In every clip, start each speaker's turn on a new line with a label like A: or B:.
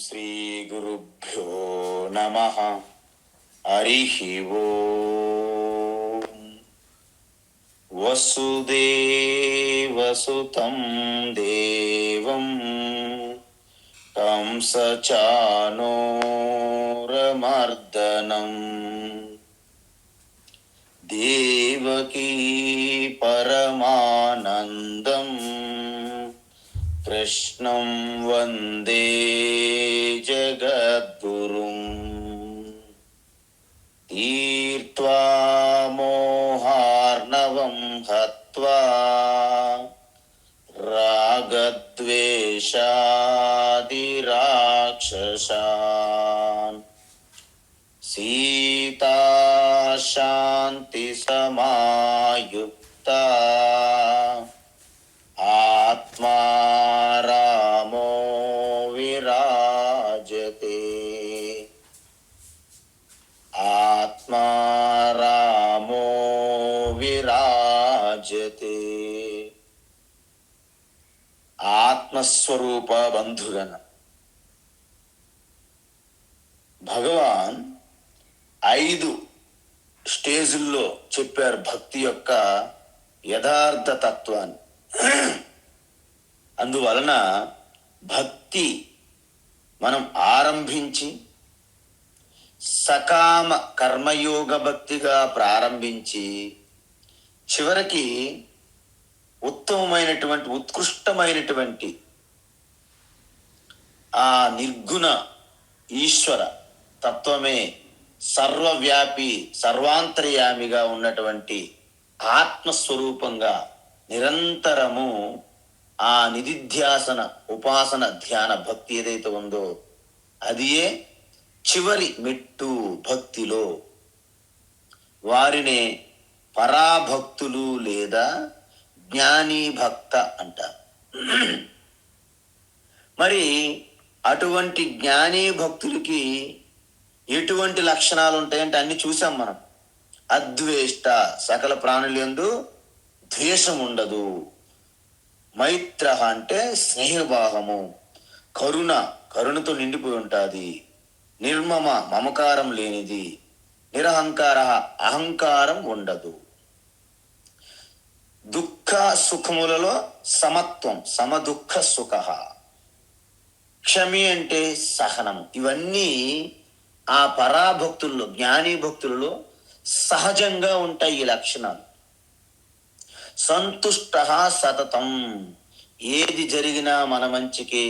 A: శ్రీ గురుభ్యో నమః. హరిః ఓం. వసుదేవసుతం దేవం కంసచానూరమర్దనం దేవకీ పరమానందం కృష్ణం వందే జగద్గురుం. తీర్త్వా మోహార్ణవం హత్వా రాగద్వేషాదిరాక్షసాన్ సీతా శాంతి సమాయుక్తా ఆత్మా రామో విరాజతే. ఆత్మా రామో విరాజతే. ఆత్మస్వరూప బంధుగణ భగవాన్ 5 స్టేజుల్లో చెప్పారు భక్తి యొక్క యథార్థ తత్వాన్ని. అందువలన భక్తి మనం ఆరంభించి సకామ కర్మయోగ భక్తిగా ప్రారంభించి చివరికి ఉత్తమమైనటువంటి ఉత్కృష్టమైనటువంటి ఆ నిర్గుణ ఈశ్వర తత్వమే సర్వవ్యాపి సర్వాంతర్యామిగా ఉన్నటువంటి ఆత్మస్వరూపంగా నిరంతరము ఆ నిధిధ్యాసన ఉపాసన ధ్యాన భక్తి ఏదైతే ఉందో అదియే చివరి మెట్టు భక్తిలో. వారినే పరాభక్తులు లేదా జ్ఞాని భక్త అంటారు. మరి అటువంటి జ్ఞాని భక్తులకి ఎటువంటి లక్షణాలు ఉంటాయంటే అన్ని చూసాం మనం. అద్వేష్ట, సకల ప్రాణులందు ద్వేషం ఉండదు. మైత్ర అంటే స్నేహభావము. కరుణ, కరుణతో నిండిపోయి ఉంటుంది. నిర్మమ, మమకారం లేనిది. నిరహంకార, అహంకారం ఉండదు. దుఃఖ సుఖములలో సమత్వం, సమదుఃఖ సుఖ. క్షమి అంటే సహనం. ఇవన్నీ ఆ పరాభక్తుల్లో జ్ఞాని భక్తులలో సహజంగా ఉంటాయి ఈ లక్షణాలు. సంతుష్ట సతతం, ఏది జరిగినా మన మంచికే,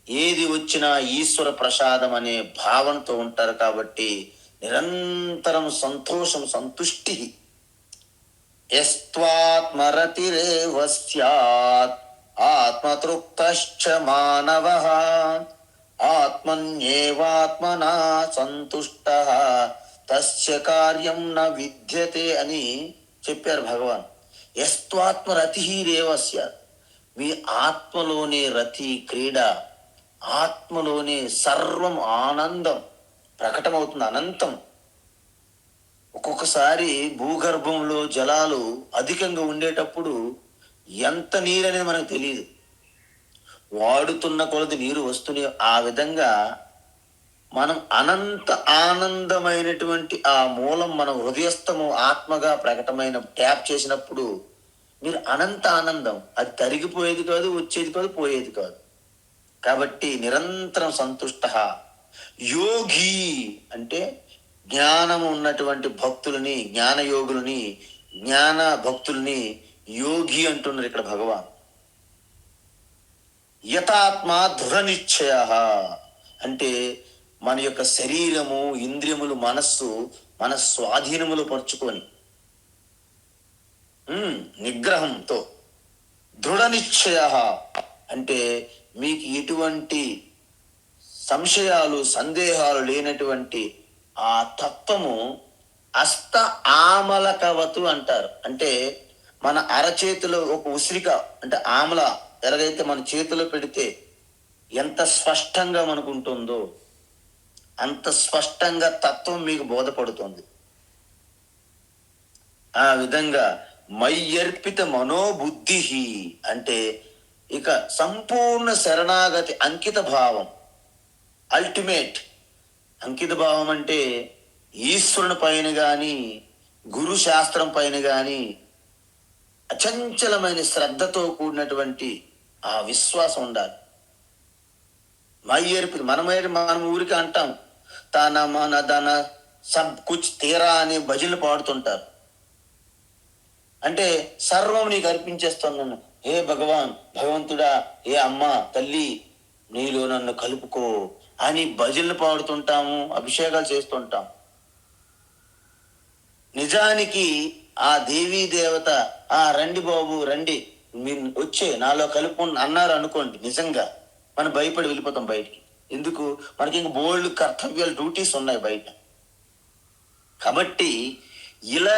A: ఏది వచ్చినా ఈశ్వర ప్రసాదం అనే భావనతో ఉంటారు. కాబట్టి నిరంతరం సంతోషం, సంతుష్టి. యస్త్వాత్మరతిరేవ స్యాత్ ఆత్మతృప్తశ్చ మానవః ఆత్మన్యేవాత్మనా సంతుష్టః తస్య కార్యం న విద్యతే అని చెప్పారు భగవాన్. యస్త్వాత్మరతి రేవ స్యాత్, మీ ఆత్మలోనే రతి, క్రీడ, ఆత్మలోనే సర్వం ఆనందం ప్రకటమవుతుంది, అనంతం. ఒక్కొక్కసారి భూగర్భంలో జలాలు అధికంగా ఉండేటప్పుడు ఎంత నీరు అనేది మనకు తెలియదు. వాడుతున్న కొలది నీరు వస్తూనే ఆ విధంగా మనం అనంత ఆనందమైనటువంటి ఆ మూలం మన హృదయస్థము ఆత్మగా ప్రకటమైన ట్యాప్ చేసినప్పుడు మీరు అనంత ఆనందం. అది తరిగిపోయేది కాదు, వచ్చేది కాదు, పోయేది కాదు. కాబట్టి నిరంతరం సంతుష్ట. యోగి అంటే జ్ఞానము ఉన్నటువంటి భక్తులని, జ్ఞానయోగులని, జ్ఞాన భక్తుల్ని యోగి అంటున్నారు ఇక్కడ భగవాన్. యతాత్మ దృఢ నిశ్చయ అంటే మన యొక్క శరీరము, ఇంద్రియములు, మనస్సు మన స్వాధీనములు పరుచుకొని నిగ్రహంతో. దృఢ నిశ్చయ అంటే మీకు ఎటువంటి సంశయాలు, సందేహాలు లేనటువంటి ఆ తత్వము. అస్త ఆమలకవతు అంటారు. అంటే మన అరచేతిలో ఒక ఉసిరిక అంటే ఆమల ఎలాగైతే మన చేతిలో పెడితే ఎంత స్పష్టంగా మనకుంటుందో అంత స్పష్టంగా తత్వం మీకు బోధపడుతుంది. ఆ విధంగా మయ్యర్పిత మనోబుద్ధి అంటే ఇక సంపూర్ణ శరణాగతి, అంకిత భావం. అల్టిమేట్ అంకిత భావం అంటే ఈశ్వరుని పైన కానీ గురు శాస్త్రం పైన కానీ అచంచలమైన శ్రద్ధతో కూడినటువంటి ఆ విశ్వాసం ఉండాలి. మయ్యేర్పి మనం ఊరికి అంటాం తన మన ధన సబ్ కుచ్ తేరా అనే భజనలు పాడుతుంటారు. అంటే సర్వం నీకు అర్పించేస్తున్నాను, హే భగవాన్, భగవంతుడా, ఏ అమ్మ తల్లి నీలో నన్ను కలుపుకో అని భజనలు పాడుతుంటాము, అభిషేకాలు చేస్తుంటాం. నిజానికి ఆ దేవీ దేవత రండి బాబు రండి, మీరు వచ్చే నాలో కలుపు అన్నారు అనుకోండి, నిజంగా మనం భయపడి వెళ్ళిపోతాం బయటికి. ఎందుకు? మనకి ఇంక బోల్డ్ కర్తవ్యాలు, డ్యూటీస్ ఉన్నాయి బయట. కాబట్టి ఇలా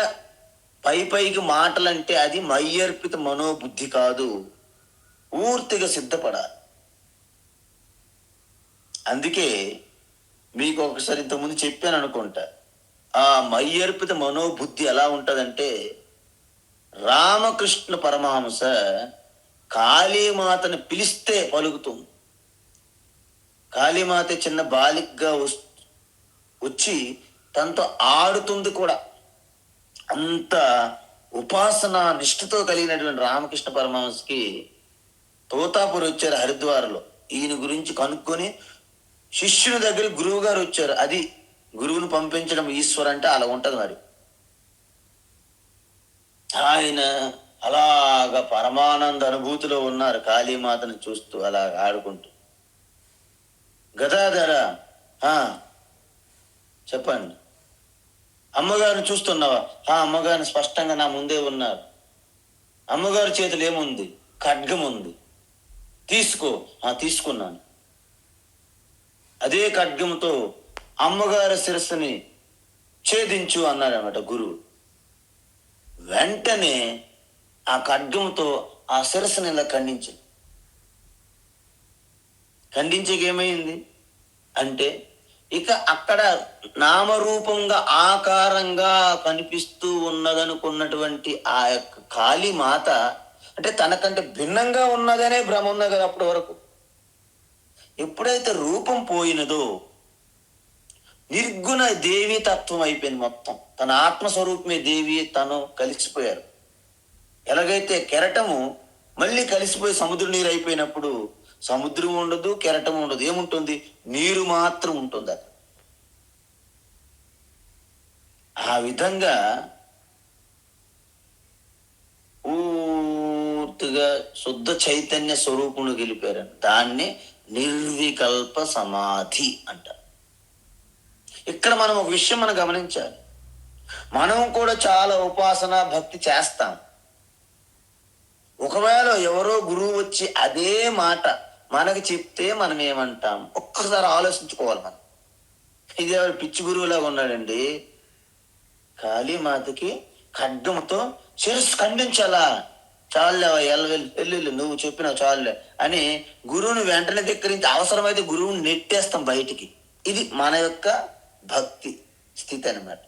A: పైకి మాటలంటే అది మయ్యర్పిత మనోబుద్ధి కాదు, పూర్తిగా సిద్ధపడాలి. అందుకే మీకు ఒకసారి ఇంతకుముందు చెప్పాను అనుకుంటా, ఆ మయ్యర్పిత మనోబుద్ధి ఎలా ఉంటదంటే, రామకృష్ణ పరమహంస కాళీమాతను పిలిస్తే పలుకుతుంది. కాళీమాత చిన్న బాలికగా వచ్చి తనతో ఆడుతుంది కూడా. అంత ఉపాసన నిష్ఠతో కలిగినటువంటి రామకృష్ణ పరమహంసకి తోతాపూర్ వచ్చారు, హరిద్వార్లో. ఈయన గురించి కనుక్కొని శిష్యుని దగ్గర గురువు గారు వచ్చారు. అది గురువుని పంపించడం ఈశ్వర్ అంటే అలా ఉంటది. మరి ఆయన అలాగా పరమానంద అనుభూతిలో ఉన్నారు, కాళీమాతను చూస్తూ అలా ఆడుకుంటూ. గదాధర చెప్పండి, అమ్మగారిని చూస్తున్నావా? అమ్మగారిని స్పష్టంగా నా ముందే ఉన్నారు. అమ్మగారి చేతులు ఏముంది? ఖడ్గం ఉంది, తీసుకో. తీసుకున్నాను. అదే ఖడ్గంతో అమ్మగారి శిరస్సుని ఛేదించు అన్నాడన్నమాట గురువు. వెంటనే ఆ ఖడ్గంతో ఆ శిరస్సుని ఇలా ఖండించేకేమైంది అంటే, ఇక అక్కడ నామరూపంగా ఆకారంగా కనిపిస్తూ ఉన్నదనుకున్నటువంటి ఆ యొక్క కాళీమాత అంటే తనకంటే భిన్నంగా ఉన్నదనే భ్రమ ఉన్నది కదా అప్పటి వరకు. ఎప్పుడైతే రూపం పోయినదో నిర్గుణ దేవీ తత్వం అయిపోయింది మొత్తం. తన ఆత్మస్వరూపమే దేవి, తను కలిసిపోయారు. ఎలాగైతే కెరటము మళ్ళీ కలిసిపోయి సముద్ర నీరు అయిపోయినప్పుడు సముద్రం ఉండదు, కెరటం ఉండదు, ఏముంటుంది? నీరు మాత్రం ఉంటుంది అక్కడ. ఆ విధంగా పూర్తిగా శుద్ధ చైతన్య స్వరూపును గెలిపారు. దాన్ని నిర్వికల్ప సమాధి అంటారు. ఇక్కడ మనం ఒక విషయం మనం గమనించాలి. మనం కూడా చాలా ఉపాసన భక్తి చేస్తాం. ఒకవేళ ఎవరో గురువు వచ్చి అదే మాట మనకి చెప్తే మనం ఏమంటాం? ఒక్కసారి ఆలోచించుకోవాలి మనం. ఇది ఎవరు పిచ్చి గురువులాగా ఉన్నాడండి, కాళీమాతకి ఖడ్గంతో శిరస్సు ఖండించాలా, చాలులే ఎల్లు నువ్వు చెప్పినావు చాలులే అని గురువుని వెంటనే ధిక్కరించి అవసరమైతే గురువుని నెట్టేస్తాం బయటికి. ఇది మన యొక్క భక్తి స్థితి అన్నమాట.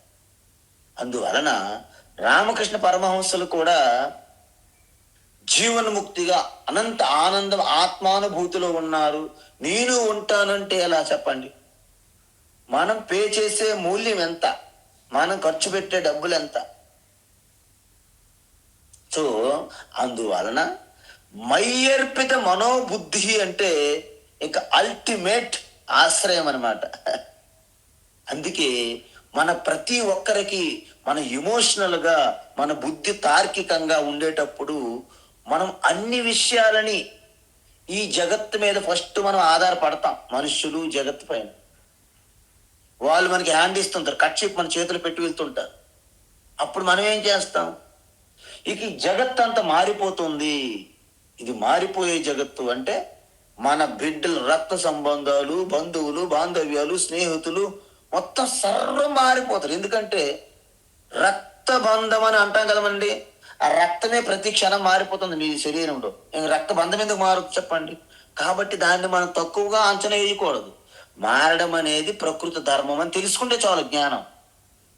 A: అందువలన రామకృష్ణ పరమహంసలు కూడా జీవన్ముక్తిగా అనంత ఆనందం ఆత్మానుభూతిలో ఉన్నారు. నేను ఉంటానంటే ఎలా చెప్పండి? మనం పే చేసే మూల్యం ఎంత, మనం ఖర్చు పెట్టే డబ్బులు ఎంత? సో అందువలన మయ్యర్పిత మనోబుద్ధి అంటే ఇక అల్టిమేట్ ఆశ్రయం అన్నమాట. అందుకే మన ప్రతి ఒక్కరికి మన ఎమోషనల్గా మన బుద్ధి తార్కికంగా ఉండేటప్పుడు మనం అన్ని విషయాలని ఈ జగత్తు మీద ఫస్ట్ మనం ఆధారపడతాం. మనుషులు జగత్తు పైన వాళ్ళు మనకి హ్యాండ్ ఇస్తుంటారు, కట్చిప్ మన చేతులు పెట్టి వెళ్తుంటారు. అప్పుడు మనం ఏం చేస్తాం? ఇక ఈ జగత్తు అంతా మారిపోతుంది. ఇది మారిపోయే జగత్తు అంటే మన బిడ్డలు, రక్త సంబంధాలు, బంధువులు, బాంధవ్యాలు, స్నేహితులు మొత్తం సర్వం మారిపోతారు. ఎందుకంటే రక్త బంధం అని అంటాం కదమండి. ఆ రక్తమే ప్రతి క్షణం మారిపోతుంది మీ శరీరంలో. రక్త బంధం ఎందుకు మారుతుంది చెప్పండి? కాబట్టి దాన్ని మనం తక్కువగా అంచనా వేయకూడదు. మారడం అనేది ప్రకృతి ధర్మం అని తెలుసుకుంటే చాలు. జ్ఞానం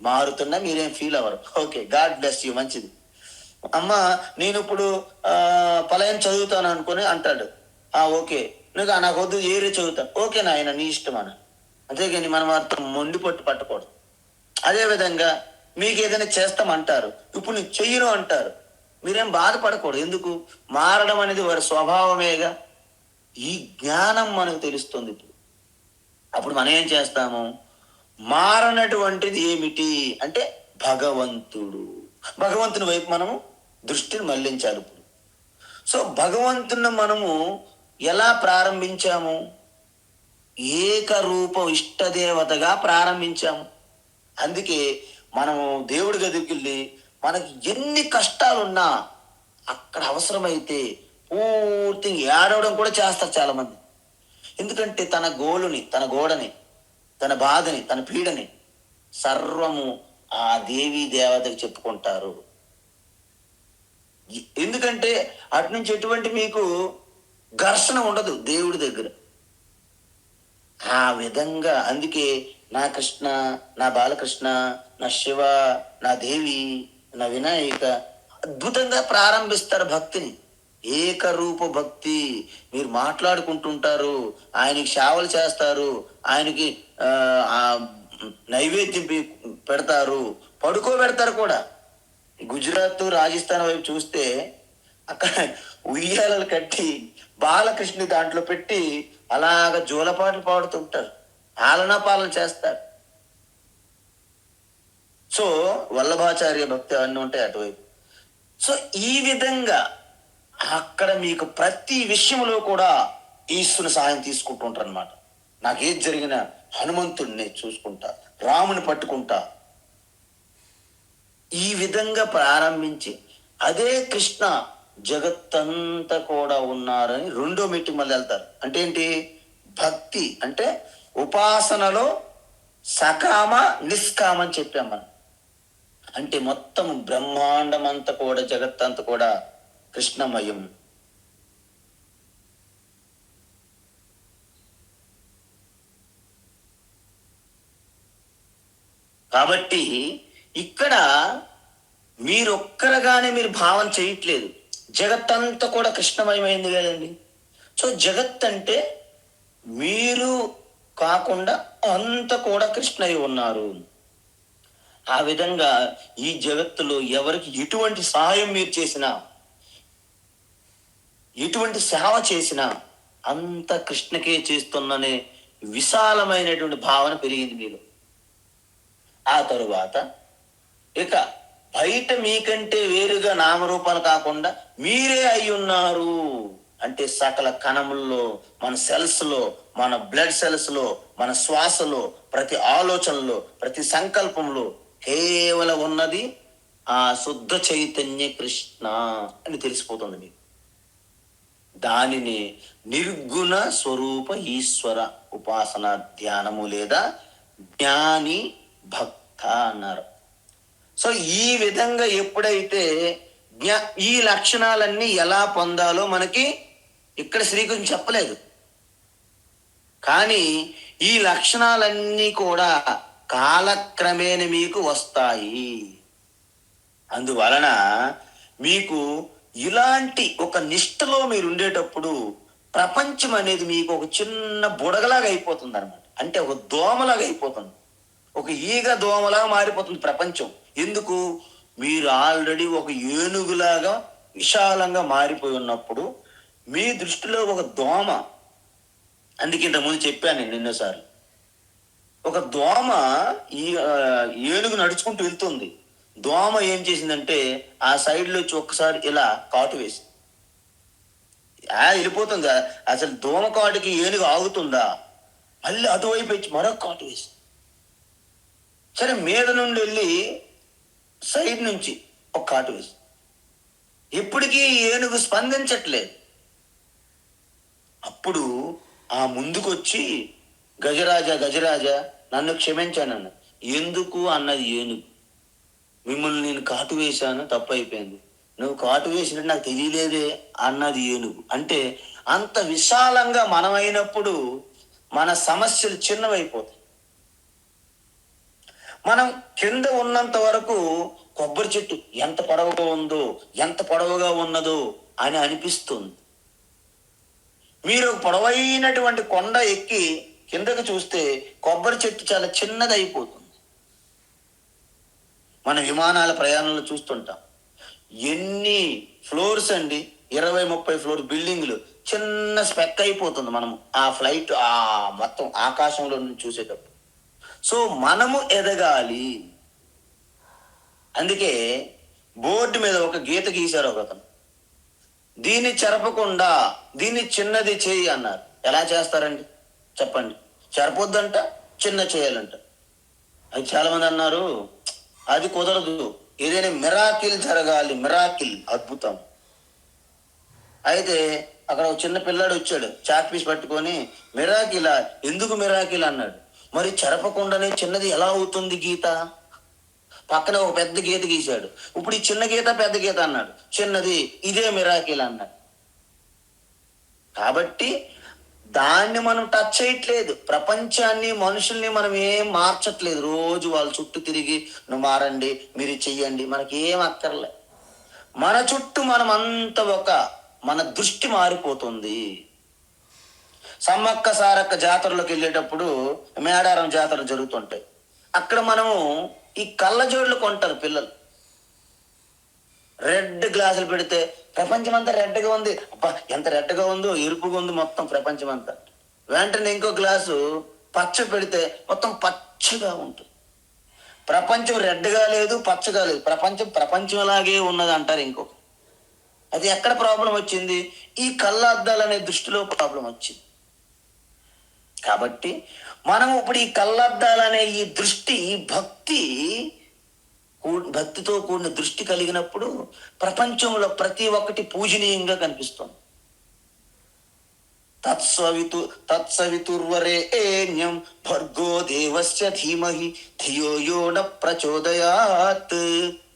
A: మారుతున్నా మీరేం ఫీల్ అవ్వరు. ఓకే, గాడ్ బ్లెస్ యూ, మంచిది. అమ్మ నేను ఇప్పుడు పలాయన చదువుతాను అనుకుని అంటాడు. ఓకే, నువ్వు నాకు వద్దు ఏరే చదువుతా, ఓకే నాయన నీ ఇష్టం అన్న. అంతేగాని మనం అర్థం మొండి పట్టు పట్టకూడదు. అదేవిధంగా మీకు ఏదైనా చేస్తామంటారు, ఇప్పుడు నేను చెయ్యను అంటారు, మీరేం బాధపడకూడదు. ఎందుకు? మారడం అనేది వారి స్వభావమేగా. ఈ జ్ఞానం మనకు తెలుస్తుంది. అప్పుడు మనం ఏం చేస్తాము? మారనటువంటిది ఏమిటి అంటే భగవంతుడు. భగవంతుని వైపు మనము దృష్టిని మళ్లించాలి. ఇప్పుడు సో భగవంతుని మనము ఎలా ప్రారంభించాము? ఏకరూప ఇష్టదేవతగా ప్రారంభించాము. అందుకే మనము దేవుడి గదికి వెళ్ళి మనకి ఎన్ని కష్టాలున్నా అక్కడ అవసరమైతే పూర్తి ఏడవడం కూడా చేస్తారు చాలా మంది. ఎందుకంటే తన గోడని, తన బాధని, తన పీడని సర్వము ఆ దేవీ దేవతకి చెప్పుకుంటారు. ఎందుకంటే అటు నుంచి ఎటువంటి మీకు ఘర్షణ ఉండదు దేవుడి దగ్గర. ఆ విధంగా అందుకే నా కృష్ణ, నా బాలకృష్ణ, నా శివ, నా దేవి, నా వినాయక అద్భుతంగా ప్రారంభిస్తారు భక్తిని. ఏకరూప భక్తి. మీరు మాట్లాడుకుంటుంటారు, ఆయనకి సేవలు చేస్తారు, ఆయనకి నైవేద్యం పెడతారు, పడుకోబెడతారు కూడా. గుజరాత్, రాజస్థాన్ వైపు చూస్తే అక్కడ ఉయ్యాలలు కట్టి బాలకృష్ణ దాంట్లో పెట్టి అలాగ జోలపాటలు పాడుతుంటారు, ఆలనా పాలన చేస్తారు. సో వల్లభాచార్య భక్తి అవన్నీ ఉంటాయి అటువైపు. సో ఈ విధంగా అక్కడ మీకు ప్రతి విషయంలో కూడా ఈశ్వరుని సహాయం తీసుకుంటుంటారు అనమాట. నాకేది జరిగినా హనుమంతుడిని చూసుకుంటా, రాముని పట్టుకుంటా. ఈ విధంగా ప్రారంభించి అదే కృష్ణ జగత్తంతా కూడా ఉన్నారని రెండో మీటింగ్ మళ్ళీ వెళ్తారు. అంటే ఏంటి? భక్తి అంటే ఉపాసనలో సకామ నిష్కామ అని చెప్పాం మనం. అంటే మొత్తం బ్రహ్మాండం అంతా కూడా, జగత్తంతా కూడా కృష్ణమయం. కాబట్టి ఇక్కడ మీరొక్కరుగానే మీరు భావన చేయట్లేదు, జగత్తంతా కూడా కృష్ణమయమైంది కదండి. సో జగత్ అంటే మీరు కాకుండా అంత కూడా కృష్ణయ్య ఉన్నారు. ఆ విధంగా ఈ జగత్తులో ఎవరికి ఎటువంటి సహాయం మీరు చేసినా, ఎటువంటి సేవ చేసినా అంత కృష్ణకే చేస్తున్ననే విశాలమైనటువంటి భావన పెరిగింది మీరు. ఆ తరువాత ఇక బయట మీకంటే వేరుగా నామరూపాలు కాకుండా మీరే అయి ఉన్నారు. అంటే సకల కణముల్లో, మన సెల్స్ లో, మన బ్లడ్ సెల్స్ లో, మన శ్వాసలో, ప్రతి ఆలోచనలో, ప్రతి సంకల్పంలో కేవలం ఉన్నది ఆ శుద్ధ చైతన్య కృష్ణ అని తెలిసిపోతుంది మీకు. దానిని నిర్గుణ స్వరూప ఈశ్వర ఉపాసన ధ్యానము లేదా జ్ఞాని భక్త అన్నారు. సో ఈ విధంగా ఎప్పుడైతే ఈ లక్షణాలన్నీ ఎలా పొందాలో మనకి ఇక్కడ శ్రీకృష్ణుడు చెప్పలేదు. కానీ ఈ లక్షణాలన్నీ కూడా కాలక్రమేణ మీకు వస్తాయి. అందువలన మీకు ఇలాంటి ఒక నిష్టలో మీరు ఉండేటప్పుడు ప్రపంచం అనేది మీకు ఒక చిన్న బుడగలాగా అయిపోతుంది అనమాట. అంటే ఒక దోమలాగా అయిపోతుంది, ఒక ఈగ దోమలాగా మారిపోతుంది ప్రపంచం. ఎందుకు? మీరు ఆల్రెడీ ఒక ఏనుగులాగా విశాలంగా మారిపోయి ఉన్నప్పుడు మీ దృష్టిలో ఒక దోమ. అందుకే ఇంతకుముందు చెప్పాను నేను ఎన్నోసార్లు, ఒక దోమ ఈ ఏనుగు నడుచుకుంటూ వెళ్తుంది. దోమ ఏం చేసిందంటే ఆ సైడ్లో వచ్చి ఒక్కసారి ఇలా కాటు వేసి వెళ్ళిపోతుంది. అసలు దోమ కాటుకి ఏనుగు ఆగుతుందా? మళ్ళీ అటువైపు వచ్చి మరొక కాటు వేసి, సరే మీద నుండి వెళ్ళి సైడ్ నుంచి ఒక కాటు వేసి, ఇప్పటికీ ఏనుగు స్పందించట్లేదు. అప్పుడు ఆ ముందుకొచ్చి గజరాజా గజరాజా నన్ను క్షమించానన్న. ఎందుకు అన్నది ఏనుగు. మిమ్మల్ని నేను కాటు వేశాను, తప్పు అయిపోయింది, నువ్వు కాటు వేసినట్టు నాకు తెలియలేదే అన్నది ఏనుగు. అంటే అంత విశాలంగా మనమైనప్పుడు మన సమస్యలు చిన్నవైపోతాయి. మనం కింద ఉన్నంత వరకు కొబ్బరి చెట్టు ఎంత పొడవుగా ఉందో, ఎంత పొడవుగా ఉన్నదో అని అనిపిస్తుంది. మీరు పొడవైనటువంటి కొండ ఎక్కి కిందకు చూస్తే కొబ్బరి చెట్టు చాలా చిన్నది అయిపోతుంది. మన విమానాల ప్రయాణంలో చూస్తుంటాం, ఎన్ని ఫ్లోర్స్ అండి, 20-30 ఫ్లోర్ బిల్డింగ్లు, చిన్న స్పెక్ అయిపోతుంది మనం ఆ ఫ్లైట్ ఆ మొత్తం ఆకాశంలో నుంచి చూసేటప్పుడు. సో మనము ఎదగాలి. అందుకే బోర్డు మీద ఒక గీత గీశారు ఒకతను, దీన్ని చెరపకుండా దీన్ని చిన్నది చేయి అన్నారు. ఎలా చేస్తారండి చెప్పండి? చెరపొద్దంట, చిన్న చేయాలంట. అది చాలా మంది అన్నారు అది కుదరదు, ఏదైనా మిరాకిల్ జరగాలి, మిరాకిల్, అద్భుతం. అయితే అక్కడ ఒక చిన్న పిల్లాడు వచ్చాడు, చాక్ పీస్ పట్టుకొని, మిరాకిలా? ఎందుకు మిరాకిల్ అన్నాడు. మరి చెరపకుండానే చిన్నది ఎలా అవుతుంది గీత? పక్కన ఒక పెద్ద గీత గీశాడు. ఇప్పుడు ఈ చిన్న గీత పెద్ద గీత అన్నాడు, చిన్నది, ఇదే మిరాకిల్ అన్నాడు. కాబట్టి దాన్ని మనం టచ్ చేయట్లేదు. ప్రపంచాన్ని, మనుషుల్ని మనం ఏం మార్చట్లేదు. రోజు వాళ్ళ చుట్టూ తిరిగి నువ్వు మారండి, మీరు చెయ్యండి, మనకి ఏం అక్కర్లే. మన చుట్టూ మనం అంత మన దృష్టి మారిపోతుంది. సమ్మక్క సారక్క జాతరలోకి వెళ్ళేటప్పుడు, మేడారం జాతరలు జరుగుతుంటాయి. అక్కడ మనము ఈ కళ్ళజోళ్ళు కొంటారు పిల్లలు. రెడ్ గ్లాసులు పెడితే ప్రపంచం అంతా రెడ్గా ఉంది, అబ్బా ఎంత రెడ్గా ఉందో, ఎరుపుగా ఉంది మొత్తం ప్రపంచం అంతా. వెంటనే ఇంకో గ్లాసు పచ్చ పెడితే మొత్తం పచ్చగా ఉంటుంది. ప్రపంచం రెడ్గా లేదు, పచ్చగా లేదు, ప్రపంచంలాగే ఉన్నది అంటారు ఇంకొక. అది ఎక్కడ ప్రాబ్లం వచ్చింది? ఈ కళ్ళద్దాలు అనే దృష్టిలో ప్రాబ్లం వచ్చింది. కాబట్టి మనం ఇప్పుడు ఈ కళ్ళద్దాలనే ఈ దృష్టి, ఈ భక్తితో కూడిన దృష్టి కలిగినప్పుడు ప్రపంచంలో ప్రతి ఒక్కటి పూజనీయంగా కనిపిస్తుంది. తత్సవితుర్వరేణ్యం భర్గో దేవస్య ధీమహి ధియో యో న ప్రచోదయాత్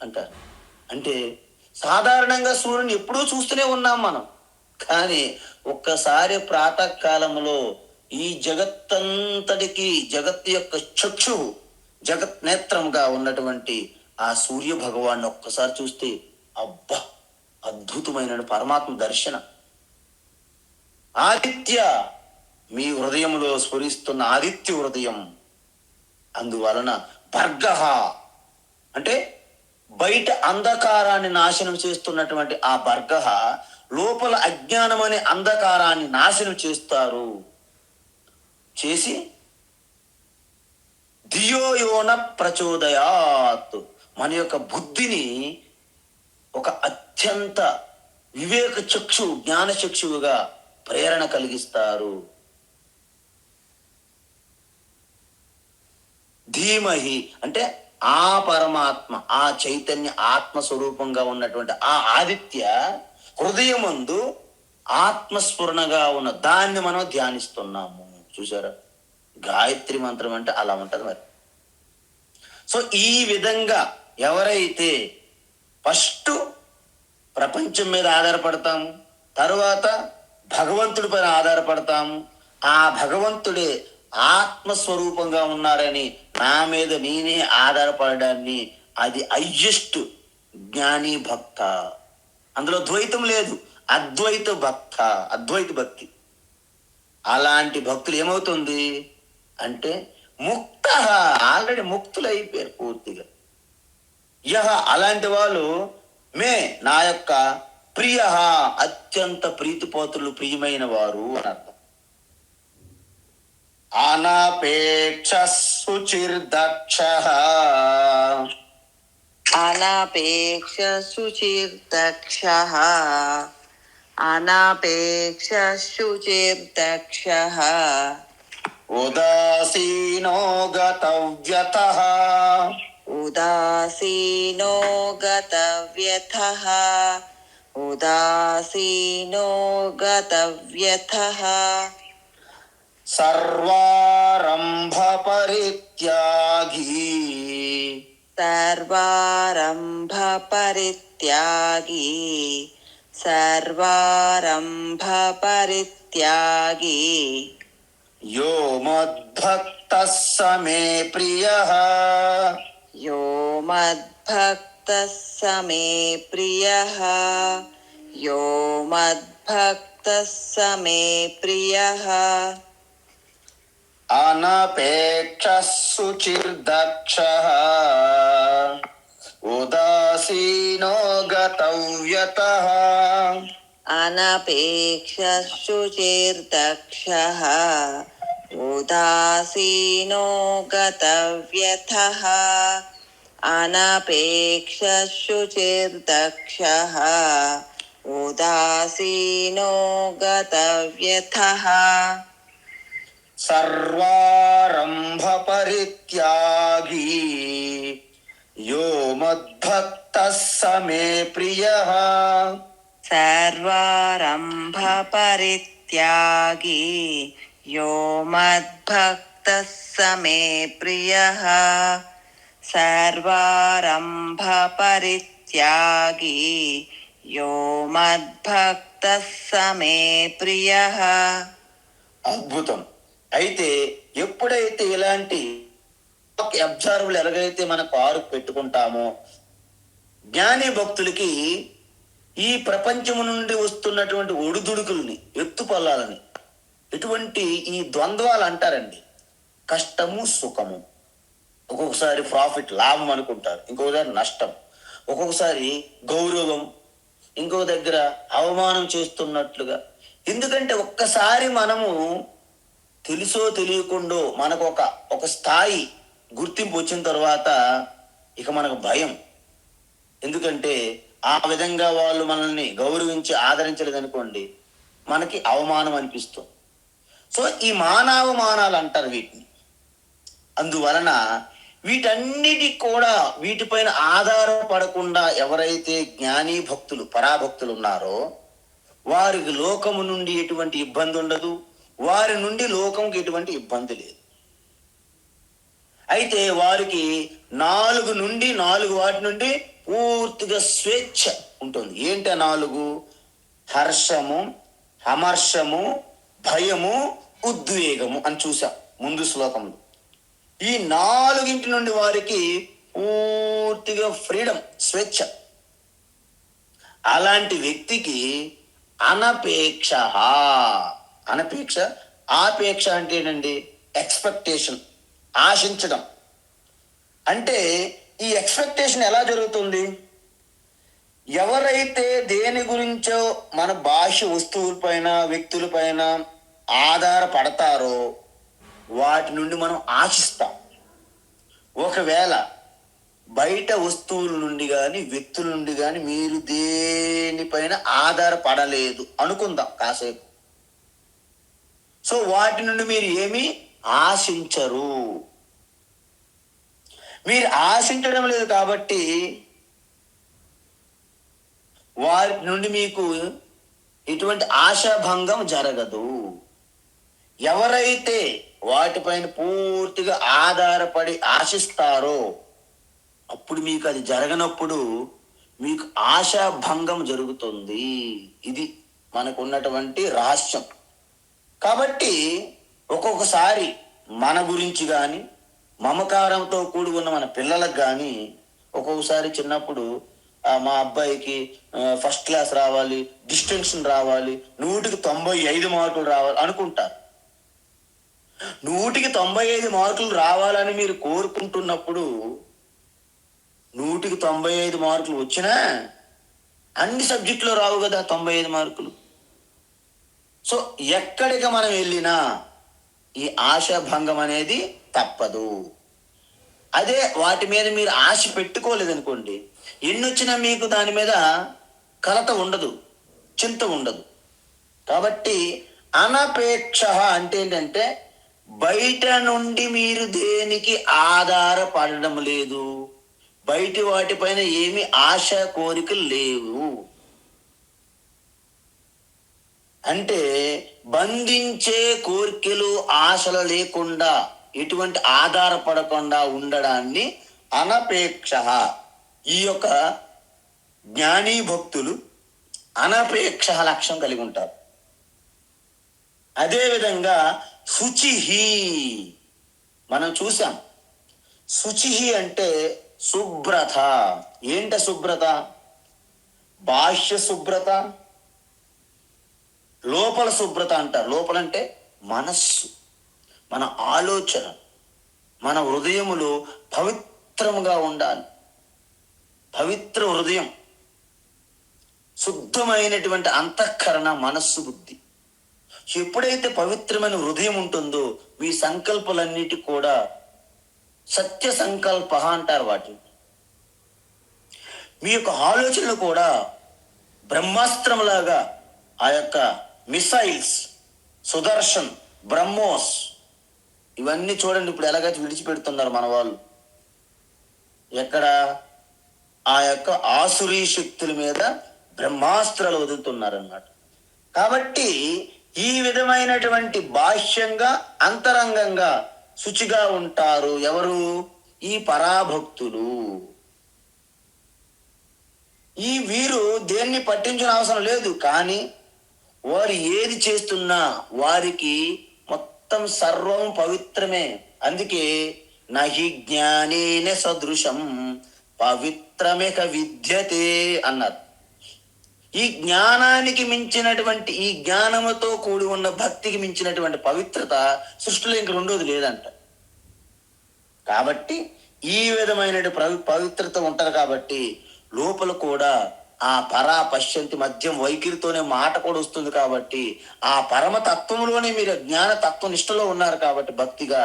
A: అంటారు. అంటే సాధారణంగా సూర్యుని ఎప్పుడూ చూస్తూనే ఉన్నాం మనం, కానీ ఒక్కసారి ప్రాతకాలంలో ఈ జగత్తంతటికి, జగత్ యొక్క చక్షు, జగత్ నేత్రంగా ఉన్నటువంటి ఆ సూర్య భగవాన్ని ఒక్కసారి చూస్తే అబ్బా అద్భుతమైన పరమాత్మ దర్శనం. ఆదిత్య, మీ హృదయంలో స్ఫురిస్తున్న ఆదిత్య హృదయం. అందువలన భర్గః అంటే బయట అంధకారాన్ని నాశనం చేస్తున్నటువంటి ఆ భర్గః లోపల అజ్ఞానం అనే అంధకారాన్ని నాశనం చేస్తారు. చేసి ధియో యో న ప్రచోదయాత్, మన యొక్క బుద్ధిని ఒక అత్యంత వివేక చక్షు, జ్ఞాన చక్షువుగా ప్రేరణ కలిగిస్తారు. ధీమహి అంటే ఆ పరమాత్మ, ఆ చైతన్య ఆత్మస్వరూపంగా ఉన్నటువంటి ఆ ఆదిత్య హృదయమందు ఆత్మస్ఫురణగా ఉన్న దాన్ని మనం ధ్యానిస్తున్నాము. చూసారా? గాయత్రి మంత్రం అంటే అలా ఉంటది మరి. సో ఈ విధంగా ఎవరైతే ఫస్ట్ ప్రపంచం మీద ఆధారపడతాము, తరువాత భగవంతుడి పైన ఆధారపడతాము, ఆ భగవంతుడే ఆత్మస్వరూపంగా ఉన్నారని నా మీద నేనే ఆధారపడడాన్ని, అది హైయెస్ట్ జ్ఞాని భక్త. అందులో ద్వైతం లేదు, అద్వైత భక్తి. అలాంటి భక్తులు ఏమవుతుంది అంటే ముక్త, ఆల్రెడీ ముక్తులు అయిపోయారు పూర్తిగా. యహ అలాంటి వాళ్ళు మే నా యొక్క ప్రియ, అత్యంత ప్రీతిపాత్రులు, ప్రియమైన వారు అని అర్థం. అనాపేక్ష శుచిర్దక్షః,
B: అనాపేక్ష శుచిర్దక్షః, అనాపేక్ష శుచిర్దక్షః,
A: ఉదాసీనో గతవ్యతః,
B: ఉదాసీనో గతవ్యతః, ఉదాసీనో గతవ్యతః,
A: సర్వారంభ పరిత్యాగి,
B: సర్వారంభ పరిత్యాగి, సర్వారంభ పరిత్యాగి,
A: యో మద్భక్తః స మే ప్రియః,
B: యో మద్భక్తః స మే ప్రియః, यो मद्भक्तः स मे प्रियः
A: అనపేక్ష శుచిర్దక్ష ఉదాసీనో గతవ్యతః.
B: अनपेक्षः शुचिर्दक्षः उदासीनो गतव्यथः अनपेक्षः शुचिर्दक्षः उदासीनो गतव्यथः
A: సర్వారంభ పరిత్యాగి యో మద్భక్తః స మే ప్రియః.
B: सर्वारम्भपरित्यागी यो मद्भक्तः स मे प्रियः सर्वारम्भपरित्यागी यो मद्भक्तः स मे प्रियः
A: అద్భుతం. అయితే ఎప్పుడైతే ఇలాంటి అబ్జర్వ్లు ఎలాగైతే మన కారు పెట్టుకుంటామో, జ్ఞాని భక్తులకి ఈ ప్రపంచము నుండి వస్తున్నటువంటి ఒడిదుడుకుల్ని, ఎత్తుపల్లాలని, ఇటువంటి ఈ ద్వంద్వాలు అంటారండి. కష్టము సుఖము, ఒక్కొక్కసారి ప్రాఫిట్ లాభం అనుకుంటారు, ఇంకొకసారి నష్టం, ఒక్కొక్కసారి గౌరవం, ఇంకో దగ్గర అవమానం చేస్తున్నట్లుగా. ఎందుకంటే ఒక్కసారి మనము తెలుసో తెలియకుండో మనకు ఒక స్థాయి గుర్తింపు వచ్చిన తర్వాత ఇక మనకు భయం. ఎందుకంటే ఆ విధంగా వాళ్ళు మనల్ని గౌరవించి ఆదరించలేదనుకోండి, మనకి అవమానం అనిపిస్తుంది. సో ఈ మానవమానాలు అంటారు వీటిని. అందువలన వీటన్నిటి కూడా వీటిపైన ఆధారపడకుండా ఎవరైతే జ్ఞాని భక్తులు, పరాభక్తులు ఉన్నారో వారికి లోకము నుండి ఎటువంటి ఇబ్బంది ఉండదు, వారి నుండి లోకంకి ఎటువంటి ఇబ్బంది లేదు. అయితే వారికి 4 నుండి 4 వాటి నుండి పూర్తిగా స్వేచ్ఛ ఉంటుంది. ఏంటి 4? హర్షము, అమర్షము, భయము, ఉద్వేగము అని చూసాం ముందు శ్లోకంలో. ఈ 4 నుండి వారికి పూర్తిగా ఫ్రీడమ్, స్వేచ్ఛ. అలాంటి వ్యక్తికి అనపేక్ష. అనపేక్ష, ఆపేక్ష అంటే ఏంటండి? ఎక్స్పెక్టేషన్, ఆశించడం. అంటే ఈ ఎక్స్పెక్టేషన్ ఎలా జరుగుతుంది? ఎవరైతే దేని గురించో మన బాహ్య వస్తువులపైన, వ్యక్తులపైన ఆధారపడతారో వాటి నుండి మనం ఆశిస్తాం. ఒకవేళ బయట వస్తువుల నుండి కానీ, వ్యక్తుల నుండి కానీ మీరు దేనిపైన ఆధారపడలేదు అనుకుందాం కాసేపు. సో వాటి నుండి మీరు ఏమీ ఆశించరు. మీరు ఆశించడం లేదు కాబట్టి వారి నుండి మీకు ఎటువంటి ఆశాభంగం జరగదు. ఎవరైతే వాటిపైన పూర్తిగా ఆధారపడి ఆశిస్తారో అప్పుడు మీకు అది జరగనప్పుడు మీకు ఆశాభంగం జరుగుతుంది. ఇది మనకున్నటువంటి రహస్యం. కాబట్టి ఒక్కొక్కసారి మన గురించి కానీ, మమకారంతో కూడి ఉన్న మన పిల్లలకు కానీ ఒక్కొక్కసారి చిన్నప్పుడు మా అబ్బాయికి ఫస్ట్ క్లాస్ రావాలి, డిస్టింక్షన్ రావాలి, 100కి 95 మార్కులు రావాలి అనుకుంటారు. 100కి 95 మార్కులు రావాలని మీరు కోరుకుంటున్నప్పుడు 100కి 95 మార్కులు వచ్చినా అన్ని సబ్జెక్టులో రావు కదా 95 మార్కులు. సో ఎక్కడికి మనం వెళ్ళినా ఈ ఆశాభంగం అనేది తప్పదు. అదే వాటి మీద మీరు ఆశ పెట్టుకోలేదనుకోండి, ఎన్ని వచ్చినా మీకు దాని మీద కలత ఉండదు, చింత ఉండదు. కాబట్టి అనపేక్ష అంటే ఏంటంటే బయట నుండి మీరు దేనికి ఆధారపడడం లేదు, బయటి వాటిపైన ఏమి ఆశ కోరికలు లేవు. అంటే బంధించే కోరికలు, ఆశలు లేకుండా, ఎటువంటి ఆధారపడకుండా ఉండడాన్ని అనపేక్ష. ఈ యొక్క జ్ఞాని భక్తులు అనపేక్ష లక్ష్యం కలిగి ఉంటారు. అదేవిధంగా శుచిహి మనం చూసాం. శుచిహి అంటే శుభ్రత. ఏంట శుభ్రత? బాహ్య శుభ్రత, లోపల శుభ్రత అంటారు. లోపల అంటే మనస్సు, మన ఆలోచన, మన హృదయములో పవిత్రముగా ఉండాలి. పవిత్ర హృదయం, శుద్ధమైనటువంటి అంతఃకరణ, మనస్సు, బుద్ధి. ఎప్పుడైతే పవిత్రమైన హృదయం ఉంటుందో మీ సంకల్పాలన్నిటి కూడా సత్య సంకల్ప అంటారు వాటిని. మీ యొక్క ఆలోచనలు కూడా బ్రహ్మాస్త్రంలాగా, ఆ యొక్క మిసైల్స్, సుదర్శన్, బ్రహ్మోస్, ఇవన్నీ చూడండి ఇప్పుడు ఎలాగైతే విడిచిపెడుతున్నారు మన వాళ్ళు. ఎక్కడ? ఆ యొక్క ఆసురీ శక్తుల మీద బ్రహ్మాస్త్రాలు వదులుతున్నారన్నమాట. కాబట్టి ఈ విధమైనటువంటి బాహ్యంగా అంతరంగంగా శుచిగా ఉంటారు ఎవరు? ఈ పరాభక్తులు. ఈ వీరు దేన్ని పట్టించిన అవసరం లేదు, కానీ వారు ఏది చేస్తున్నా వారికి మొత్తం సర్వం పవిత్రమే. అందుకే నహి జ్ఞానేన సదృశం పవిత్రమేక విద్యతే అన్నారు. ఈ జ్ఞానానికి మించినటువంటి, ఈ జ్ఞానముతో కూడి ఉన్న భక్తికి మించినటువంటి పవిత్రత సృష్టిలో ఇంక రెండోది లేదంట. కాబట్టి ఈ విధమైన పవిత్రత ఉంటారు. కాబట్టి లోపల కూడా ఆ పరా పశ్యంతి మధ్యం వైఖరితోనే మాట కూడా వస్తుంది. కాబట్టి ఆ పరమ తత్వంలోనే మీరు జ్ఞాన తత్వ నిష్టలో ఉన్నారు. కాబట్టి భక్తిగా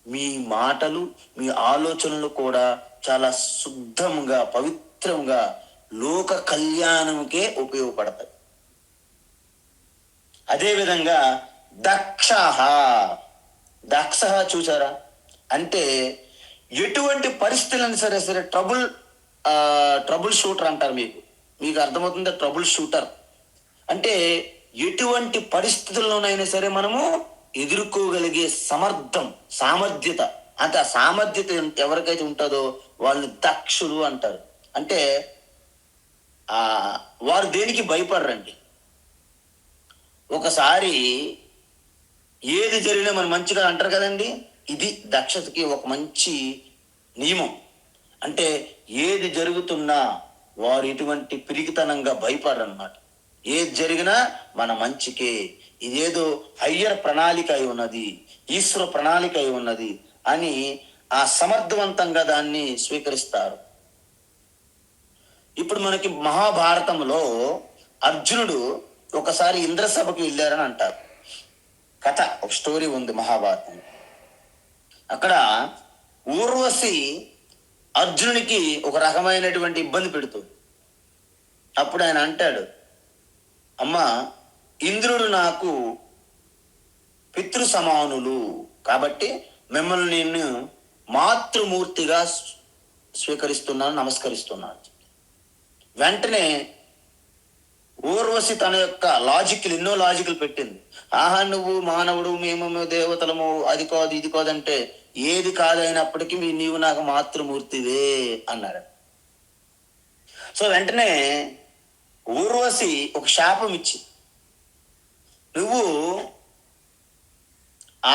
A: మీ మాటలు, మీ ఆలోచనలు కూడా చాలా శుద్ధంగా, పవిత్రంగా, లోక కళ్యాణంకే ఉపయోగపడతాయి. అదేవిధంగా దక్ష, దక్ష చూసారా అంటే ఎటువంటి పరిస్థితులను సరే సరే ట్రబుల్ షూటర్ అంటారు. మీకు అర్థమవుతుందా? ట్రబుల్ షూటర్ అంటే ఎటువంటి పరిస్థితుల్లోనైనా సరే మనము ఎదుర్కోగలిగే సామర్థ్యత. అంటే ఆ సామర్థ్యత ఎవరికైతే ఉంటుందో వాళ్ళని దక్షులు అంటారు. అంటే వారు దేనికి భయపడరండి. ఒకసారి ఏది జరిగినా మనం మంచిగా అంటారు కదండి. ఇది దక్షతకి ఒక మంచి నియమం. అంటే ఏది జరుగుతున్నా వారు ఎటువంటి పిరిగితనంగా భయపడరన్నమాట. ఏది జరిగినా మన మంచికే, ఇదేదో హయ్యర్ ప్రణాళిక అయి ఉన్నది, ఈశ్వర ప్రణాళిక అయి ఉన్నది అని ఆ సమర్థవంతంగా దాన్ని స్వీకరిస్తారు. ఇప్పుడు మనకి మహాభారతంలో అర్జునుడు ఒకసారి ఇంద్రసభకి వెళ్ళారని అంటారు. కథ, ఒక స్టోరీ ఉంది మహాభారతం. అక్కడ ఊర్వశి అర్జునునికి ఒక రకమైనటువంటి ఇబ్బంది పెడుతుంది. అప్పుడు ఆయన అంటాడు, అమ్మా, ఇంద్రుడు నాకు పితృ సమానులు, కాబట్టి మిమ్మల్ని నేను మాతృమూర్తిగా స్వీకరిస్తున్నాను, నమస్కరిస్తున్నాను. వెంటనే ఊర్వశి తన యొక్క ఎన్నో లాజిక్లు పెట్టింది. ఆహా, నువ్వు మానవుడు, మేము దేవతలము, అది కాదు ఇది కాదంటే, ఏది కాదైనప్పటికీ నీవు నాకు మాతృమూర్తివే అన్నాడు. సో వెంటనే ఊర్వశి ఒక శాపం ఇచ్చి, నువ్వు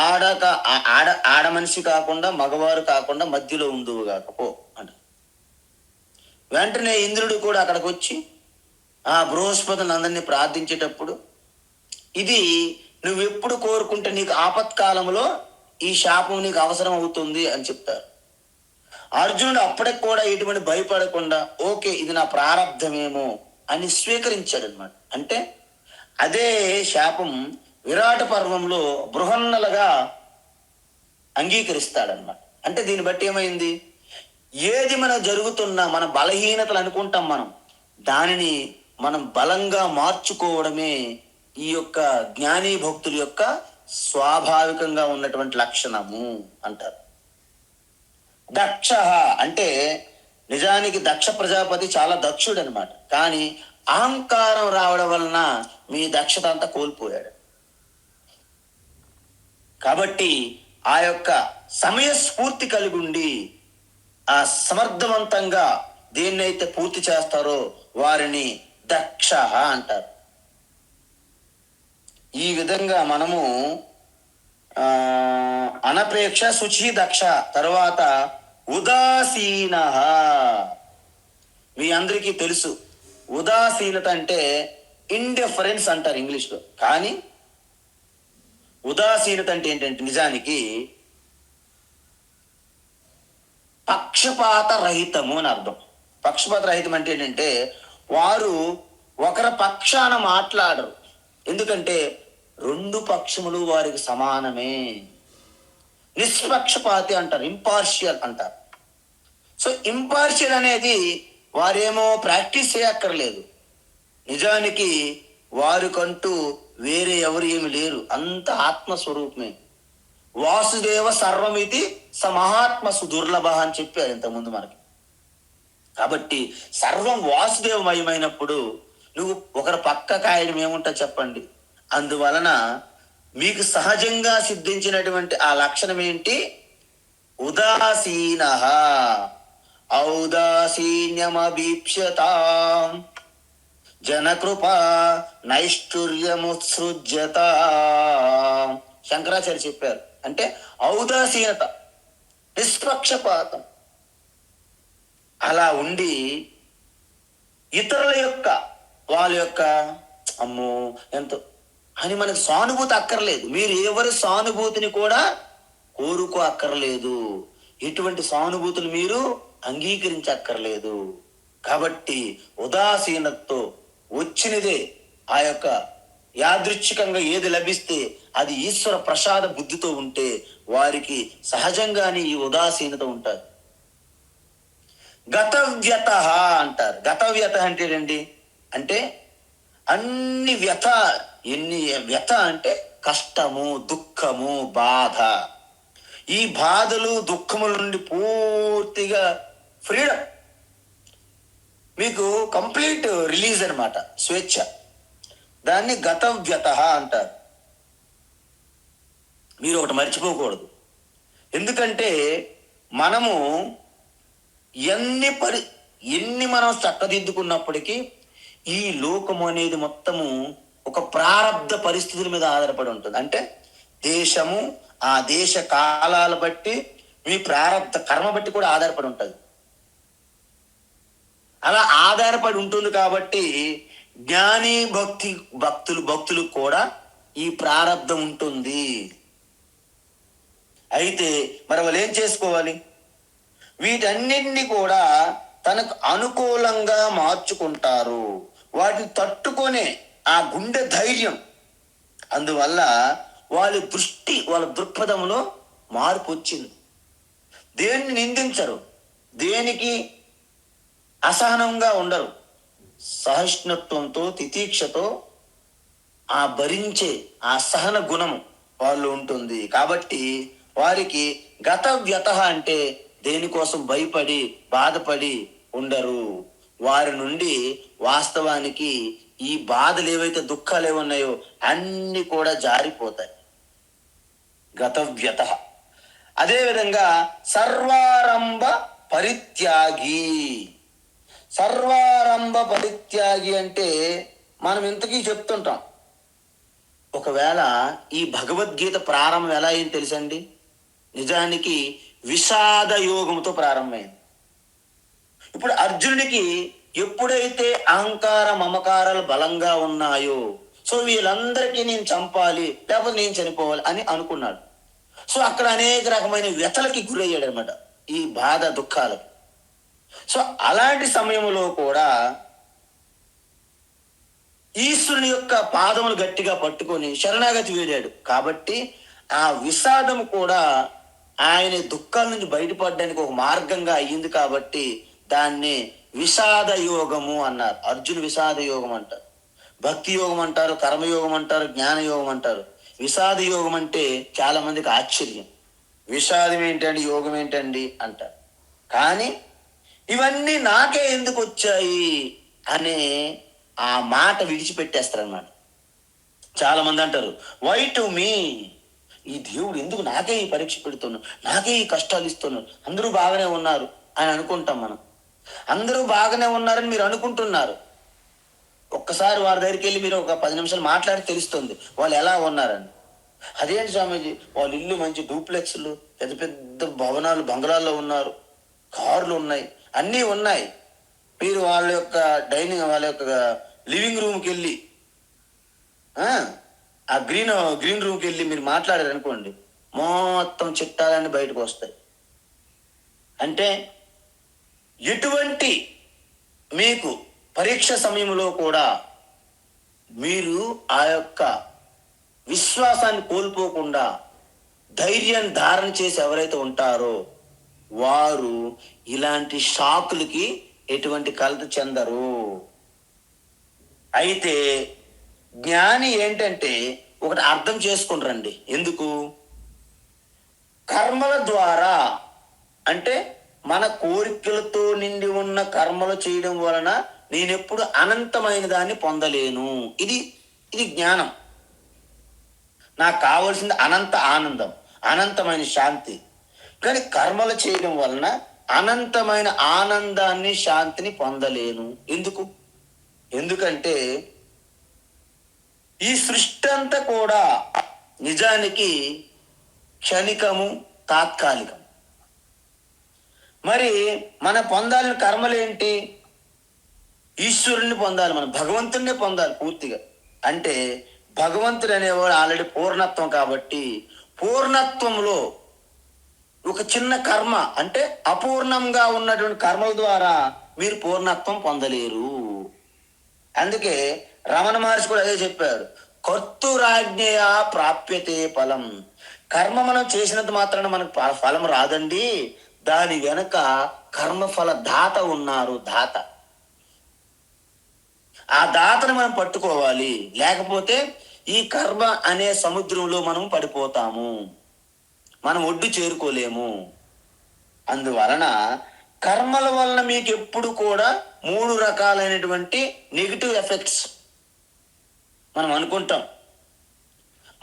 A: ఆడ మనిషి కాకుండా, మగవారు కాకుండా మధ్యలో ఉందువు కాకపో అంట. వెంటనే ఇంద్రుడు కూడా అక్కడికి వచ్చి ఆ బృహస్పతిని అందరినీ ప్రార్థించేటప్పుడు, ఇది నువ్వెప్పుడు కోరుకుంటే నీకు ఆపత్కాలంలో ఈ శాపం నీకు అవసరం అవుతుంది అని చెప్తారు. అర్జునుడు అప్పటికి కూడా ఎటువంటి భయపడకుండా, ఓకే ఇది నా ప్రారంధమేమో అని స్వీకరించాడు అనమాట. అంటే అదే శాపం విరాట పర్వంలో బృహన్నలుగా అంగీకరిస్తాడనమాట. అంటే దీన్ని బట్టి ఏమైంది, ఏది మనం జరుగుతున్నా మన బలహీనతలు అనుకుంటాం, దానిని మనం బలంగా మార్చుకోవడమే ఈ యొక్క జ్ఞానీ భక్తుల యొక్క స్వాభావికంగా ఉన్నటువంటి లక్షణము అంటారు. దక్ష అంటే నిజానికి దక్ష ప్రజాపతి చాలా దక్షుడు అనమాట. కానీ అహంకారం రావడం వలన మీ దక్షత అంతా కోల్పోయాడు. కాబట్టి ఆ యొక్క సమయస్ఫూర్తి కలిగి ఉండి ఆ సమర్థవంతంగా దేన్నైతే పూర్తి చేస్తారో వారిని దక్ష అంటారు. ఈ విధంగా మనము అనపేక్ష, శుచి, దక్ష, తర్వాత ఉదాసీన. మీ అందరికీ తెలుసు ఉదాసీనత అంటే ఇండిఫరెన్స్ అంటారు ఇంగ్లీష్లో. కానీ ఉదాసీనత అంటే ఏంటంటే నిజానికి పక్షపాత రహితము అని అర్థం. పక్షపాత రహితం అంటే ఏంటంటే వారు ఒకరి పక్షాన మాట్లాడరు. ఎందుకంటే రెండు పక్షములు వారికి సమానమే. నిష్పక్షపాతి అంటారు, ఇంపార్షియల్ అంటారు. సో ఇంపార్షియల్ అనేది వారేమో ప్రాక్టీస్ చేయక్కర్లేదు. నిజానికి వారికంటూ వేరే ఎవరు ఏమి లేరు, అంత ఆత్మస్వరూపమే. వాసుదేవ సర్వమితి స మహాత్మ సుదుర్లభ అని చెప్పారు ఇంతకుముందు మనకి. కాబట్టి సర్వం వాసుదేవమయమైనప్పుడు నువ్వు ఒకరి పక్క కాయడం ఏముంటా చెప్పండి. అందువలన మీకు సహజంగా సిద్ధించినటువంటి ఆ లక్షణం ఏంటి? ఉదాసీన ఔదాసీన్యమభీప్స్యతాం జనకృప నైష్ఠుర్యముత్సృజ్యత. శంకరాచార్య చెప్పారు. అంటే ఔదాసీనత, నిష్పక్షపాతం అలా ఉండి ఇతరుల యొక్క వాళ్ళ యొక్క అమ్మో ఎంతో అని మనకు సానుభూతి అక్కర్లేదు. మీరు ఎవరి సానుభూతిని కూడా కోరుకో అక్కర్లేదు. ఎటువంటి సానుభూతులు మీరు అంగీకరించక్కర్లేదు. కాబట్టి ఉదాసీనతతో వచ్చినదే ఆ యొక్క యాదృచ్ఛికంగా ఏది లభిస్తే అది ఈశ్వర ప్రసాద బుద్ధితో ఉంటే వారికి సహజంగానే ఈ ఉదాసీనత ఉంటుంది. గతవ్యత అంటారు. గతవ్యత అంటే ఏంటి అంటే అన్ని వ్యత, ఎన్ని వ్యత అంటే కష్టము, దుఃఖము, బాధ. ఈ బాధలు దుఃఖముల నుండి పూర్తిగా ఫ్రీడమ్, మీకు కంప్లీట్ రిలీజ్ అన్నమాట, స్వేచ్ఛ. దాన్ని గతవ్యత అంటారు. మీరు ఒకటి మర్చిపోకూడదు. ఎందుకంటే మనము ఎన్ని మనం చక్కదిద్దుకున్నప్పటికీ ఈ లోకము అనేది మొత్తము ఒక ప్రారబ్ధ పరిస్థితుల మీద ఆధారపడి ఉంటుంది. అంటే దేశము, ఆ దేశ కాలాల బట్టి, మీ ప్రారబ్ధ కర్మ బట్టి కూడా ఆధారపడి ఉంటుంది. అలా ఆధారపడి ఉంటుంది కాబట్టి జ్ఞాని భక్తులు కూడా ఈ ప్రారబ్ధం ఉంటుంది. అయితే మరి వాళ్ళు ఏం చేసుకోవాలి? వీటన్నిటిని కూడా తనకు అనుకూలంగా మార్చుకుంటారు. వాటిని తట్టుకొనే ఆ గుండె ధైర్యం, అందువల్ల వాళ్ళ దృష్టి, వాళ్ళ దృక్పథంలో మార్పు వచ్చింది. దేన్ని నిందించరు, దేనికి అసహనంగా ఉండరు. సహిష్ణుత్వంతో, తితీక్షతో ఆ భరించే ఆ సహన గుణము వాళ్ళు ఉంటుంది. కాబట్టి వారికి గతవ్యత అంటే దేనికోసం భయపడి బాధపడి ఉండరు. వారి నుండి వాస్తవానికి ఈ బాధలు ఏవైతే దుఃఖాలు ఏమున్నాయో అన్ని కూడా జారిపోతాయి. గతవ్యత. అదేవిధంగా సర్వారంభ పరిత్యాగి. సర్వారంభ పరిత్యాగి అంటే మనం ఇంతకీ చెప్తుంటాం. ఒకవేళ ఈ భగవద్గీత ప్రారంభం ఎలా అయింది తెలుసండి? నిజానికి విషాద యోగంతో ప్రారంభమైంది. ఇప్పుడు అర్జునుడికి ఎప్పుడైతే అహంకార మమకారాలు బలంగా ఉన్నాయో, సో వీళ్ళందరికీ నేను చంపాలి లేకపోతే నేను చనిపోవాలి అని అనుకున్నాడు. సో అక్కడ అనేక రకమైన వ్యతలకి గురయ్యాడు అనమాట, ఈ బాధ దుఃఖాలకు. సో అలాంటి సమయంలో కూడా ఈశ్వరుని యొక్క పాదములు గట్టిగా పట్టుకొని శరణాగతి వేడాడు. కాబట్టి ఆ విషాదం కూడా ఆయన దుఃఖాల నుంచి బయటపడడానికి ఒక మార్గంగా అయ్యింది. కాబట్టి దాన్ని విషాద యోగము అన్నారు. అర్జున్ విషాద యోగం అంటారు, భక్తి యోగం అంటారు, కర్మయోగం అంటారు, జ్ఞాన యోగం అంటారు. విషాద యోగం అంటే చాలా మందికి ఆశ్చర్యం. విషాదం ఏంటండి, యోగం ఏంటండి అంటారు. కానీ ఇవన్నీ నాకే ఎందుకు వచ్చాయి అనే ఆ మాట విడిచిపెట్టేస్తారు అన్నమాట. చాలా మంది అంటారు వై టు మీ, ఈ దేవుడు ఎందుకు నాకే ఈ పరీక్ష పెడుతున్నాడు, నాకే ఈ కష్టాలు ఇస్తున్నాడు, అందరూ బాగానే ఉన్నారు అని అనుకుంటాం మనం. అందరూ బాగానే ఉన్నారని మీరు అనుకుంటున్నారు. ఒక్కసారి వారి దగ్గరికి వెళ్ళి మీరు ఒక 10 నిమిషాలు మాట్లాడి తెలుస్తుంది వాళ్ళు ఎలా ఉన్నారని. అదేంటి స్వామీజీ, వాళ్ళ ఇల్లు మంచి డూప్లెక్స్లు, పెద్ద పెద్ద భవనాలు, బంగ్లాల్లో ఉన్నారు, కార్లు ఉన్నాయి, అన్నీ ఉన్నాయి. మీరు వాళ్ళ యొక్క వాళ్ళ యొక్క లివింగ్ రూమ్కి వెళ్ళి ఆ ఆ గ్రీన్ రూమ్కి వెళ్ళి మీరు మాట్లాడారు అనుకోండి, మొత్తం చిట్టాలన్నీ బయటకు వస్తాయి. అంటే ఎటువంటి మీకు పరీక్ష సమయంలో కూడా మీరు ఆ యొక్క విశ్వాసాన్ని కోల్పోకుండా ధైర్యాన్ని ధారణ చేసి ఎవరైతే ఉంటారో వారు ఇలాంటి షాకులకి ఎటువంటి కలత చెందరు. అయితే జ్ఞాని ఏంటంటే ఒకటి అర్థం చేసుకుంటారండి. ఎందుకు? కర్మల ద్వారా, అంటే మన కోరికలతో నిండి ఉన్న కర్మలు చేయడం వలన నేనెప్పుడు అనంతమైన దాన్ని పొందలేను. ఇది ఇది జ్ఞానం. నాకు కావలసింది అనంత ఆనందం, అనంతమైన శాంతి. కానీ కర్మలు చేయడం వలన అనంతమైన ఆనందాన్ని, శాంతిని పొందలేను. ఎందుకంటే ఈ సృష్టి అంతా కూడా నిజానికి క్షణికము, తాత్కాలికం. మరి మన పొందాలని కర్మలేంటి? ఈశ్వరుణ్ణి పొందాలి, మనం భగవంతుణ్ణి పొందాలి పూర్తిగా. అంటే భగవంతుడు అనేవాడు ఆల్రెడీ పూర్ణత్వం కాబట్టి పూర్ణత్వంలో ఒక చిన్న కర్మ, అంటే అపూర్ణంగా ఉన్నటువంటి కర్మల ద్వారా మీరు పూర్ణత్వం పొందలేరు. అందుకే రమణ మహర్షి కూడా అదే చెప్పారు, కర్తురాజ్ఞయ ప్రాప్యతే ఫలం. కర్మ మనం చేసినంత మాత్రాన మనకు ఫలం రాదండి, దాని వెనుక కర్మఫల దాత ఉన్నారు, దాత. ఆ దాతను మనం పట్టుకోవాలి, లేకపోతే ఈ కర్మ అనే సముద్రంలో మనం పడిపోతాము, మనం ఒడ్డు చేరుకోలేము. అందువలన కర్మల వలన మీకు ఎప్పుడు కూడా 3 రకాలైనటువంటి నెగిటివ్ ఎఫెక్ట్స్ మనం అనుకుంటాం.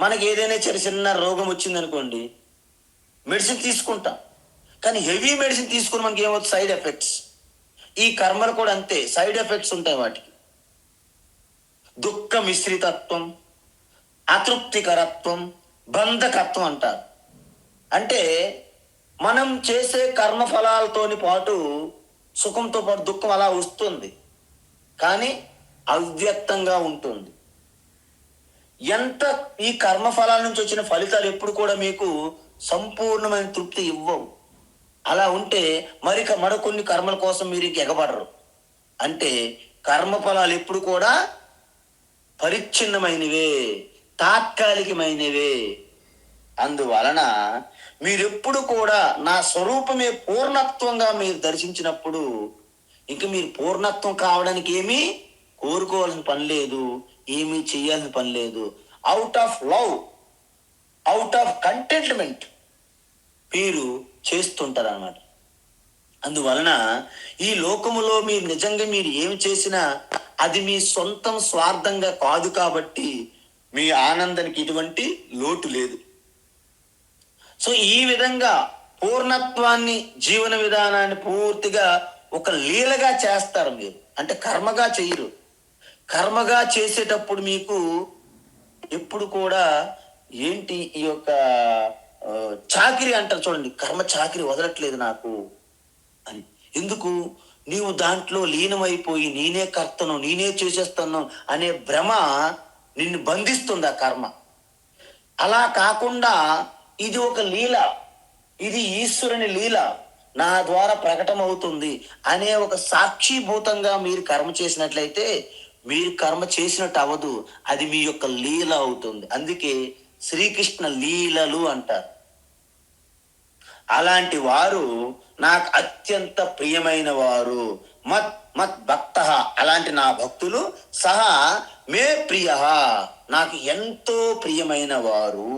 A: మనకి ఏదైనా చిన్న రోగం వచ్చింది అనుకోండి, మెడిసిన్ తీసుకుంటాం. కానీ హెవీ మెడిసిన్ తీసుకుని మనకి ఏమవుతుంది? Side effects. ఈ కర్మలు కూడా అంతే, సైడ్ ఎఫెక్ట్స్ ఉంటాయి వాటికి. దుఃఖ మిశ్రితత్వం, అతృప్తికరత్వం, బంధకత్వం అంటారు. అంటే మనం చేసే కర్మ ఫలాలతోని పాటు సుఖంతో పాటు దుఃఖం అలా వస్తుంది, కానీ అవ్యక్తంగా ఉంటుంది. ఎంత ఈ కర్మ ఫలాల నుంచి వచ్చిన ఫలితాలు ఎప్పుడు కూడా మీకు సంపూర్ణమైన తృప్తి ఇవ్వవు. అలా ఉంటే మరికొన్ని కర్మల కోసం మీరు ఇంక ఎగబడరు. అంటే కర్మ ఫలాలు ఎప్పుడు కూడా పరిచ్ఛిన్నమైనవే, తాత్కాలికమైనవే. అందువలన మీరెప్పుడు కూడా నా స్వరూపమే పూర్ణత్వంగా మీరు దర్శించినప్పుడు ఇంక మీరు పూర్ణత్వం కావడానికి ఏమీ కోరుకోవాల్సిన పని లేదు, ఏమీ చేయాల్సిన పని లేదు. Out of love, out of contentment మీరు చేస్తుంటారు అన్నమాట. అందువలన ఈ లోకములో మీరు నిజంగా మీరు ఏమి చేసినా అది మీ సొంతం స్వార్థంగా కాదు, కాబట్టి మీ ఆనందానికి ఎటువంటి లోటు లేదు. సో ఈ విధంగా పూర్ణత్వాన్ని, జీవన విధానాన్ని పూర్తిగా ఒక లీలగా చేస్తారు మీరు. అంటే కర్మగా చేయరు. కర్మగా చేసేటప్పుడు మీకు ఎప్పుడు కూడా ఏంటి ఈ యొక్క చాకిరి అంటారు చూడండి, కర్మ చాకిరి వదలట్లేదు నాకు అని. ఎందుకు? నీవు దాంట్లో లీనమైపోయి నేనే కర్తను, నేనే చేసేస్తాను అనే భ్రమ నిన్ను బంధిస్తుంది ఆ కర్మ. అలా కాకుండా ఇది ఒక లీల, ఇది ఈశ్వరుని లీల, నా ద్వారా ప్రకటమవుతుంది అనే ఒక సాక్షిభూతంగా మీరు కర్మ చేసినట్లయితే మీరు కర్మ చేసినట్టు అవ్వదు, అది మీ యొక్క లీల అవుతుంది. అందుకే శ్రీకృష్ణ లీలలు అంటారు. అలాంటి వారు నాకు అత్యంత ప్రియమైన వారు, మత్ మత్ భక్త, అలాంటి నా భక్తులు సహా మే ప్రియ, నాకు ఎంతో ప్రియమైన వారు.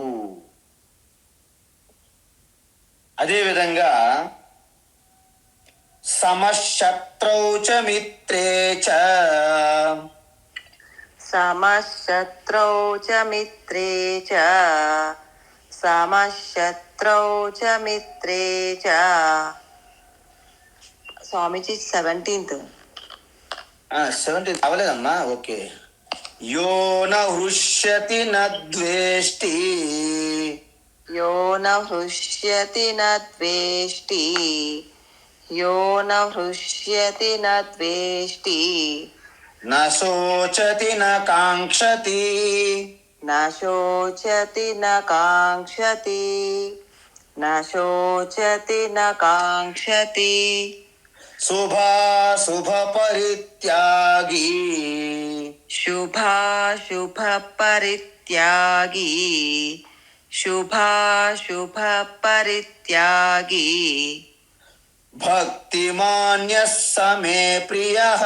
A: అదేవిధంగా సమశత్రౌ చ మిత్రే చ,
B: సమశత్రౌ చ మిత్రే చ, సమశత్రౌ చ మిత్రే చ. స్వామీజీ 17th.
A: 17 అవలేదమ్మా. ఓకే. యో న హృష్యతి న ద్వేష్టి,
B: యో న హృష్యతి న ద్వేష్టి, యో న హృష్యతి న ద్వేష్టి,
A: న శోచతి న కాంక్షతి.
B: न शोचति न काङ्क्षति न शोचति न काङ्क्षति
A: శుభాశుభ పరిత్యాగి.
B: शुभाशुभपरित्यागी शुभाशुभपरित्यागी
A: భక్తిమాన్ యః స మే ప్రియః.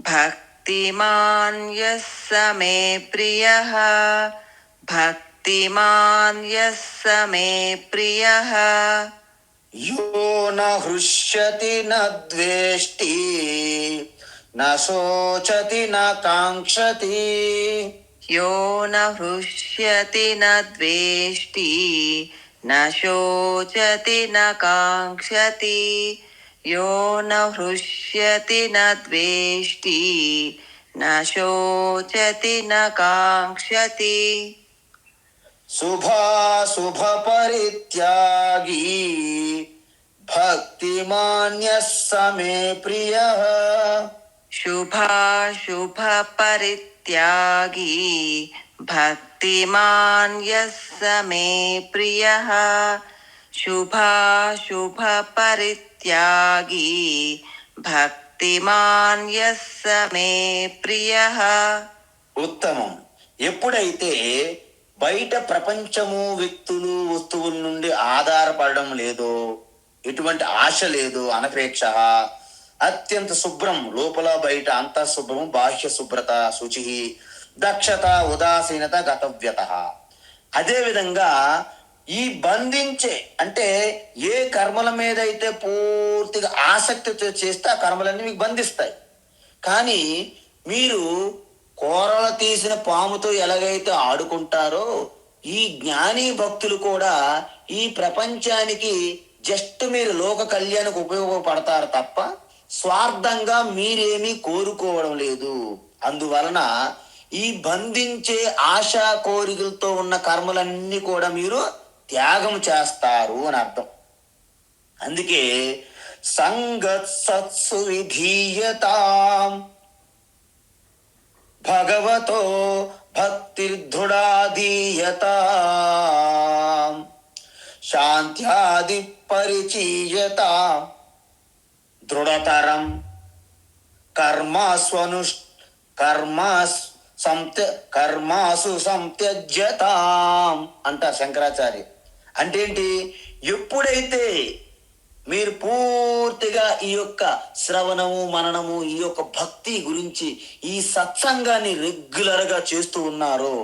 B: भक्तिमान् यः स मे प्रियः भक्तिमान् यः स मे प्रियः
A: యో న హృష్యతి న ద్వేష్టి న శోచతి న కాంక్షతి.
B: यो न हृष्यति न द्वेष्टि न शोचति न काङ्क्षति यो न हृष्यति न द्वेष्टि न शोचति न काङ्क्षति
A: శుభాశుభ పరిత్యాగి భక్తిమాన్ యః స మే ప్రియః.
B: शुभाशुभपरित्यागी भक्तिमान् यः स मे प्रियः शुभाशुभपरित्यागी भक्तिमान् यः स मे प्रियः
A: ఉత్తమం. ఎప్పుడైతే బయట ప్రపంచము, వ్యక్తులు, వస్తువుల నుండి ఆధారపడడం లేదో, ఎటువంటి ఆశ లేదు, అనపేక్ష, అత్యంత శుభ్రం, లోపల బయట అంతా శుభ్రం, బాహ్య శుభ్రత, శుచి, దక్షత, ఉదాసీనత, గతవ్యత. అదేవిధంగా ఈ బంధించే అంటే ఏ కర్మల మీద అయితే పూర్తిగా ఆసక్తితో చేస్తే ఆ కర్మలన్నీ మీకు బంధిస్తాయి. కానీ మీరు కోరలు తీసిన పాముతో ఎలాగైతే ఆడుకుంటారో, ఈ జ్ఞాని భక్తులు కూడా ఈ ప్రపంచానికి జస్ట్ మీరు లోక కళ్యాణకు ఉపయోగపడతారు తప్ప స్వార్థంగా మీరేమీ కోరుకోవడం లేదు. అందువలన ఈ బంధించే ఆశా కోరికలతో ఉన్న కర్మలన్నీ కూడా మీరు త్యాగం చేస్తారు అని అర్థం. అందుకే సంగత్ సత్సు విధీయతాం భగవతో భక్తిర్ధృడాదీయతాం శాంత్యాది పరిచీయతాం దృఢతరం కర్మాసు సంత్యజ్యతాం అంటారు శంకరాచార్య. అంటే ఏంటి? ఎప్పుడైతే మీరు పూర్తిగా ఈ యొక్క శ్రవణము, మననము, ఈ యొక్క భక్తి గురించి, ఈ సత్సంగాన్ని రెగ్యులర్గా చేస్తూ ఉన్నారో,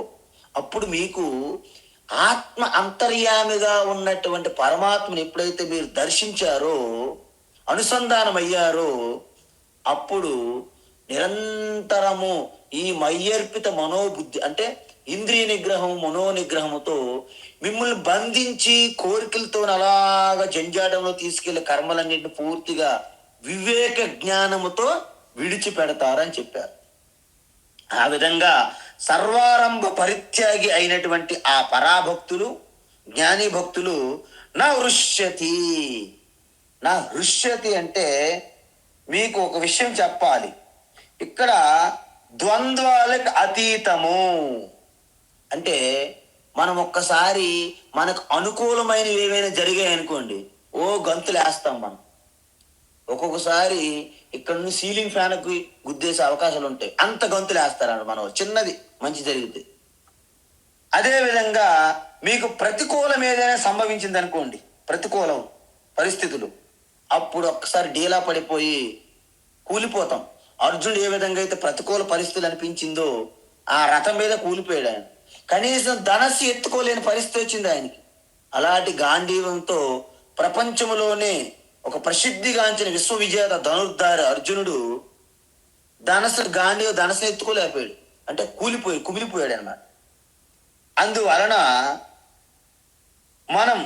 A: అప్పుడు మీకు ఆత్మ అంతర్యామిగా ఉన్నటువంటి పరమాత్మను ఎప్పుడైతే మీరు దర్శించారో, అనుసంధానం అయ్యారో, అప్పుడు నిరంతరము ఈ మయ్యర్పిత మనోబుద్ధి అంటే ఇంద్రియ నిగ్రహం, మనో నిగ్రహముతో మిమ్మల్ని బంధించి కోరికలతో అలాగా జంజాటంలో తీసుకెళ్లే కర్మలన్నింటిని పూర్తిగా వివేక జ్ఞానముతో విడిచిపెడతారని చెప్పారు. ఆ విధంగా సర్వారంభ పరిత్యాగి అయినటువంటి ఆ పరాభక్తులు, జ్ఞాని భక్తులు నా హృష్యతి. నా హృష్యతి అంటే మీకు ఒక విషయం చెప్పాలి. ఇక్కడ ద్వంద్వాలకు అతీతము అంటే మనం ఒక్కసారి మనకు అనుకూలమైనవి ఏమైనా జరిగాయి అనుకోండి, ఓ గంతులు వేస్తాం మనం. ఒక్కొక్కసారి ఇక్కడ నుంచి సీలింగ్ ఫ్యాన్కి గుద్దేసే అవకాశాలు ఉంటాయి, అంత గంతులు వేస్తారన్నమాట మనం, చిన్నది మంచి జరిగితే. అదేవిధంగా మీకు ప్రతికూలం ఏదైనా సంభవించింది అనుకోండి, ప్రతికూలం పరిస్థితులు, అప్పుడు ఒక్కసారి డీలా పడిపోయి కూలిపోతాం. అర్జునుడు ఏ విధంగా అయితే ప్రతికూల పరిస్థితులు అనిపించిందో ఆ రథం మీద కూలిపోయాడు ఆయన. కనీసం ధనస్సు ఎత్తుకోలేని పరిస్థితి వచ్చింది ఆయనకి. అలాంటి గాంధీవంతో ప్రపంచంలోనే ఒక ప్రసిద్ధిగాంచిన విశ్వవిజేత ధనుర్ధారి అర్జునుడు ధనస్సును ఎత్తుకోలేకపోయాడు, అంటే కుమిలిపోయాడు అన్నమాట. అందువలన మనం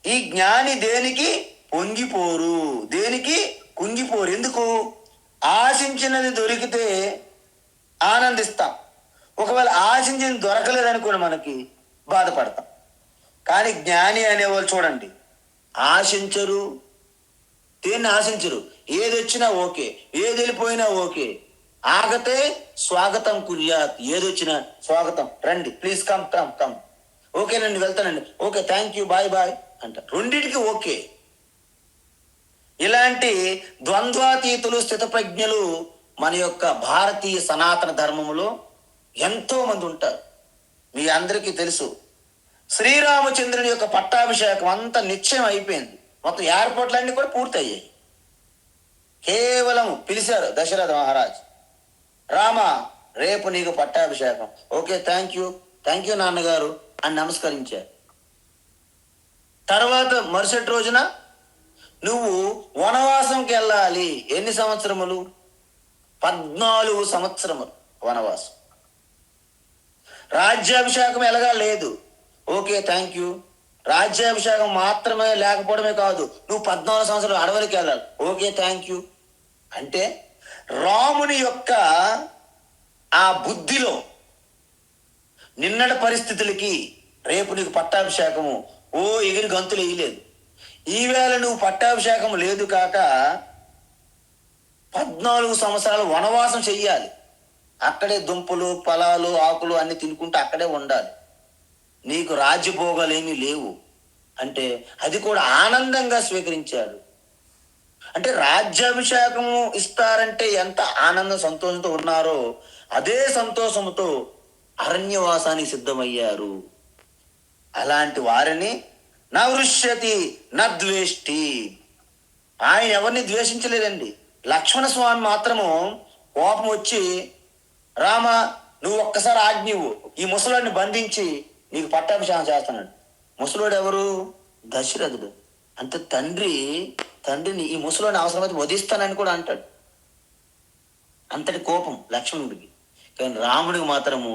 A: ఈ జ్ఞాని దేనికి పొంగిపోరు, దేనికి కుంగిపోరు. ఎందుకు? ఆశించినది దొరికితే ఆనందిస్తాం, ఒకవేళ ఆశించింది దొరకలేదనుకోండి మనకి బాధపడతాం. కానీ జ్ఞాని అనేవాళ్ళు చూడండి, ఆశించరు, దేన్ని ఆశించరు. ఏది వచ్చినా ఓకే, ఏది వెళ్ళిపోయినా ఓకే. ఆగతే స్వాగతం కుర్యాత్, ఏదొచ్చినా స్వాగతం, రండి, ప్లీజ్ కమ్ కమ్ కమ్, ఓకేనండి వెళ్తానండి, okay thank you bye bye అంట. రెండింటికి ఓకే. ఇలాంటి ద్వంద్వాతీతులు, స్థితప్రజ్ఞులు మన యొక్క భారతీయ సనాతన ధర్మములో ఎంతో మంది ఉంటారు. మీ అందరికీ తెలుసు, శ్రీరామచంద్రుని యొక్క పట్టాభిషేకం అంతా నిశ్చయం అయిపోయింది. మొత్తం ఏర్పాట్లన్నీ కూడా పూర్తయ్యాయి. కేవలం పిలిచారు దశరథ మహారాజ్, రామ రేపు నీకు పట్టాభిషేకం, ఓకే థ్యాంక్ యూ నాన్నగారు అని నమస్కరించారు. తర్వాత మరుసటి రోజున నువ్వు వనవాసంకి వెళ్ళాలి. ఎన్ని సంవత్సరములు? 14 సంవత్సరములు వనవాసం. రాజ్యాభిషేకం ఎలాగా లేదు, ఓకే థ్యాంక్ యూ. రాజ్యాభిషేకం మాత్రమే లేకపోవడమే కాదు, నువ్వు 14 సంవత్సరాలు అడవులకి వెళ్ళాలి, ఓకే థ్యాంక్ యూ. అంటే రాముని యొక్క ఆ బుద్ధిలో నిన్నటి పరిస్థితులకి రేపు నీకు పట్టాభిషేకము ఎగిరి గంతులు వేయలేదు. ఈవేళ నువ్వు పట్టాభిషేకం లేదు కాక 14 సంవత్సరాలు వనవాసం చెయ్యాలి. అక్కడే దుంపలు ఫలాలు ఆకులు అన్ని తినుకుంటూ అక్కడే ఉండాలి. నీకు రాజ్యభోగాలు ఏమీ లేవు అంటే అది కూడా ఆనందంగా స్వీకరించాడు. అంటే రాజ్యాభిషేకము ఇస్తారంటే ఎంత ఆనందం సంతోషంతో ఉన్నారో అదే సంతోషంతో అరణ్యవాసానికి సిద్ధమయ్యారు. అలాంటి వారిని నవృష్యతి నద్వేష్టి, ఆయన ఎవరిని ద్వేషించలేదండి. లక్ష్మణ స్వామి మాత్రము కోపం వచ్చి, రామ నువ్వు ఒక్కసారి ఆజ్ఞవు, ఈ ముసలాడిని బంధించి నీకు పట్టాభిషేకం చేస్తున్నాడు. ముసలోడు ఎవరు? దశరథుడు. అంటే తండ్రిని ఈ ముసలోని అవసరమైతే వధిస్తానని కూడా అంటాడు. అంతటి కోపం లక్ష్మణుడికి. కానీ రాముడికి మాత్రము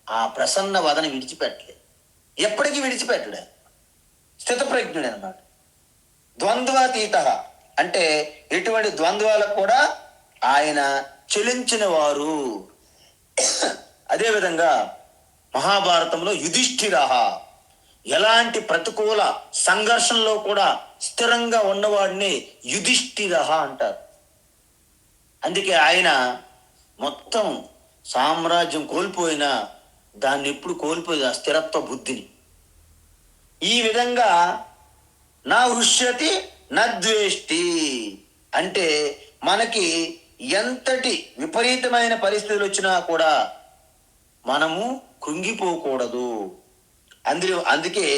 A: ఆ ప్రసన్న వదన విడిచిపెట్టలేదు, ఎప్పటికీ విడిచిపెట్టలే. స్థితప్రజ్ఞుడు అనమాట. ద్వంద్వాతీత అంటే ఎటువంటి ద్వంద్వాలకు కూడా ఆయన చెలించిన వారు. అదేవిధంగా మహాభారతంలో యుధిష్ఠిర, ఎలాంటి ప్రతికూల సంఘర్షణలో కూడా స్థిరంగా ఉన్నవాడిని యుధిష్ఠిర అంటారు. అందుకే ఆయన మొత్తం సామ్రాజ్యం కోల్పోయినా దాన్ని ఎప్పుడు కోల్పోయి ఆ స్థిరత్వ బుద్ధిని. ఈ విధంగా నా హృష్యతి నద్వేష్టి అంటే మనకి ఎంతటి విపరీతమైన పరిస్థితులు వచ్చినా కూడా మనము కృంగిపోకూడదు. అందుకే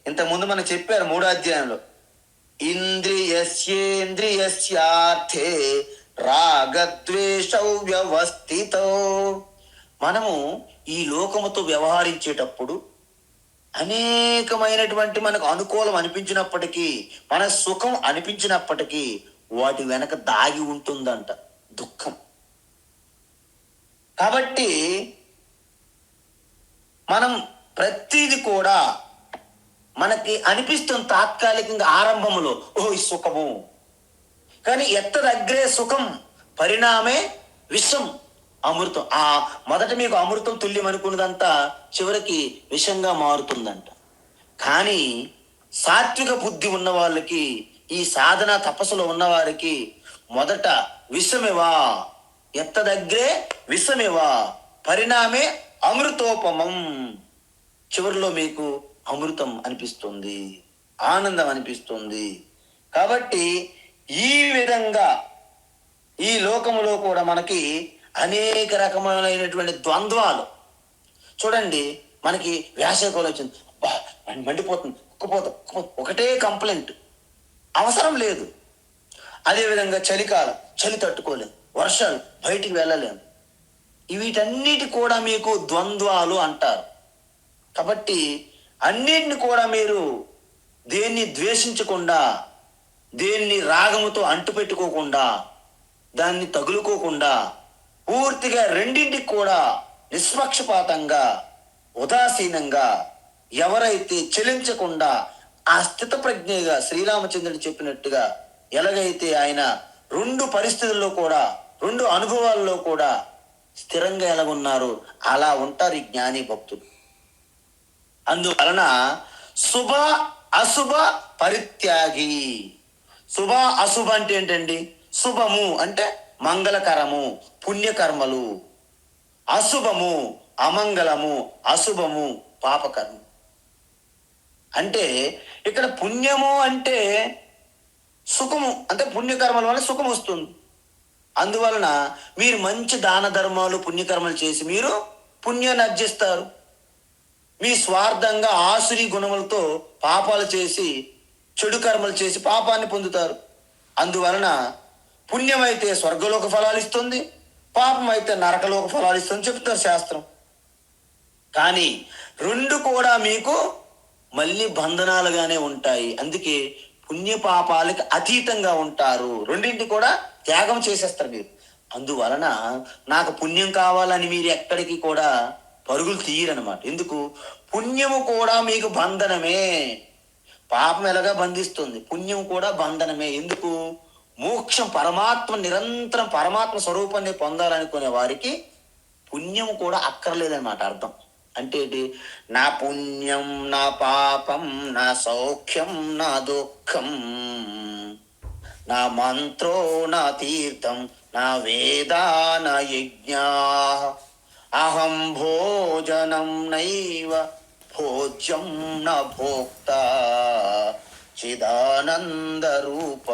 A: ఇంతకుముందు మనం చెప్పారు 3వ అధ్యాయంలో, ఇంద్రియస్యేంద్రియస్యార్థే రాగద్వేషౌ వ్యవస్థితో. మనము ఈ లోకముతో వ్యవహరించేటప్పుడు అనేకమైనటువంటి మనకు అనుకూలం అనిపించినప్పటికీ, మన సుఖం అనిపించినప్పటికీ వాటి వెనక దాగి ఉంటుందంట దుఃఖం. కాబట్టి మనం ప్రతిది కూడా మనకి అనిపిస్తుంది తాత్కాలికంగా ఆరంభములో, ఈ సుఖము. కానీ ఎత్తదగ్రే సుఖం పరిణామే విషం అమృతం. ఆ మొదట మీకు అమృతం తుల్యం అనుకున్నదంతా చివరికి విషంగా మారుతుందంట. కానీ సాత్విక బుద్ధి ఉన్న వాళ్ళకి, ఈ సాధన తపస్సులో ఉన్నవారికి మొదట విషమివా, ఎత్తదగ్రే విషమివా పరిణామే అమృతోపమం, చివరిలో మీకు అమృతం అనిపిస్తుంది, ఆనందం అనిపిస్తుంది. కాబట్టి ఈ విధంగా ఈ లోకములో కూడా మనకి అనేక రకమైనటువంటి ద్వంద్వాలు. చూడండి, మనకి వేసవికాలం వచ్చింది, మండిపోతుంది, ఒకటే కంప్లైంట్, అవసరం లేదు. అదేవిధంగా చలికాలం, చలి తట్టుకోలేము, వర్షాలు, బయటికి వెళ్ళలేము. వీటన్నిటి కూడా మీకు ద్వంద్వాలు అంటారు. కాబట్టి అన్నిటిని కూడా మీరు దేన్ని ద్వేషించకుండా, దేన్ని రాగముతో అంటుపెట్టుకోకుండా, దాన్ని తగులుకోకుండా పూర్తిగా రెండింటికి కూడా నిష్పక్షపాతంగా, ఉదాసీనంగా ఎవరైతే చెలించకుండా ఆ స్థితప్రజ్ఞగా శ్రీరామచంద్రుడు చెప్పినట్టుగా ఎలాగైతే ఆయన 2 పరిస్థితుల్లో కూడా, 2 అనుభవాల్లో కూడా స్థిరంగా ఎలాగున్నారు అలా ఉంటారు ఈ జ్ఞాని భక్తులు. అందువలన శుభ అశుభ పరిత్యాగి. శుభ అశుభ అంటే ఏంటండి? శుభము అంటే మంగళకరము పుణ్యకర్మలు, అశుభము అమంగళము, అశుభము పాపకర్మ. అంటే ఇక్కడ పుణ్యము అంటే సుఖము, అంటే పుణ్యకర్మల వల్ల సుఖం వస్తుంది. అందువలన మీరు మంచి దాన ధర్మాలు పుణ్యకర్మలు చేసి మీరు పుణ్యాన్ని అర్జిస్తారు. మీ స్వార్థంగా ఆసురి గుణములతో పాపాలు చేసి చెడు కర్మలు చేసి పాపాన్ని పొందుతారు. అందువలన పుణ్యమైతే స్వర్గలోక ఫలాలు ఇస్తుంది, పాపం అయితే నరకలోక ఫలాలు ఇస్తుంది చెప్తారు శాస్త్రం. కానీ రెండు కూడా మీకు మళ్ళీ బంధనాలుగానే ఉంటాయి. అందుకే పుణ్య పాపాలకి అతీతంగా ఉంటారు. రెండింటి కూడా త్యాగం చేసేస్తారు మీరు. అందువలన నాకు పుణ్యం కావాలని మీరు ఎక్కడికి కూడా పరుగులు తీయరనమాట. ఎందుకు? పుణ్యము కూడా మీకు బంధనమే. పాపం ఎలాగా బంధిస్తుంది, పుణ్యం కూడా బంధనమే. ఎందుకు? మోక్షం, పరమాత్మ, నిరంతరం పరమాత్మ స్వరూపాన్ని పొందాలనుకునే వారికి పుణ్యం కూడా అక్కర్లేదన్నమాట అర్థం. అంటే ఏంటి? నా పుణ్యం నా పాపం నా సౌఖ్యం నా దుఃఖం, నా మంత్రో నా తీర్థం నా వేదా నా యజ్ఞా, అహం భోజనం నైవ భోజ్యం నా భోక్త, చిదానంద రూప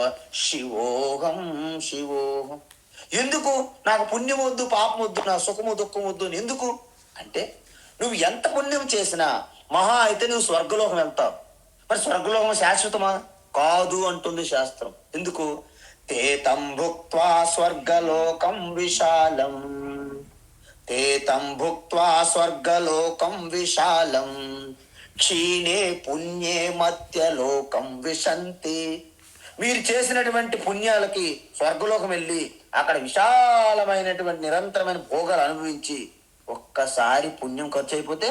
A: శివోహం శివోహం. ఎందుకు నాకు పుణ్యం వద్దు, పాపం వద్దు, నా సుఖము దుఃఖం వద్దు అని? ఎందుకు అంటే నువ్వు ఎంత పుణ్యం చేసినా మహా అయితే నువ్వు స్వర్గలోకం వెళ్తావు. మరి స్వర్గలోకం శాశ్వతమా? కాదు అంటుంది శాస్త్రం. ఎందుకు? తేతం భుక్త్వా స్వర్గలోకం విశాలం, తేతం భుక్త్వా స్వర్గలోకం విశాలం, క్షీణే పుణ్యే మధ్యలోకం విశంతి. మీరు చేసినటువంటి పుణ్యాలకి స్వర్గలోకం వెళ్ళి అక్కడ విశాలమైనటువంటి నిరంతరమైన భోగాలు అనుభవించి ఒక్కసారి పుణ్యం ఖర్చు అయిపోతే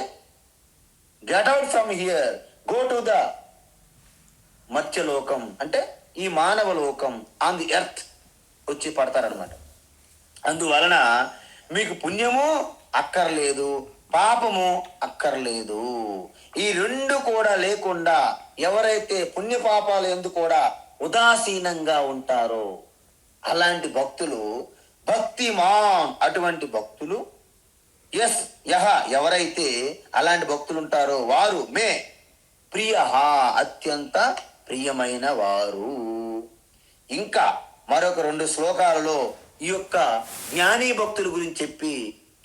A: get out from here, go to the మత్స్యలోకం, అంటే ఈ మానవ లోకం, ఆన్ ది ఎర్త్ వచ్చి పడతారనమాట. అందువలన మీకు పుణ్యము అక్కర్లేదు, పాపము అక్కర్లేదు. ఈ రెండు కూడా లేకుండా ఎవరైతే పుణ్య పాపాలు ఎందు కూడా ఉదాసీనంగా ఉంటారో అలాంటి భక్తులు భక్తిమాన్, అటువంటి భక్తులు ఎవరైతే అలాంటి భక్తులు ఉంటారో వారు మే ప్రియ, అత్యంత ప్రియమైన వారు. ఇంకా మరొక 2 శ్లోకాలలో ఈ యొక్క జ్ఞానీ భక్తుల గురించి చెప్పి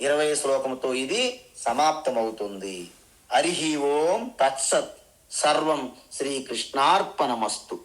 A: 20 శ్లోకంతో ఇది సమాప్తమవుతుంది. హరి ఓం తత్సత్. సర్వం శ్రీకృష్ణార్పణమస్తు.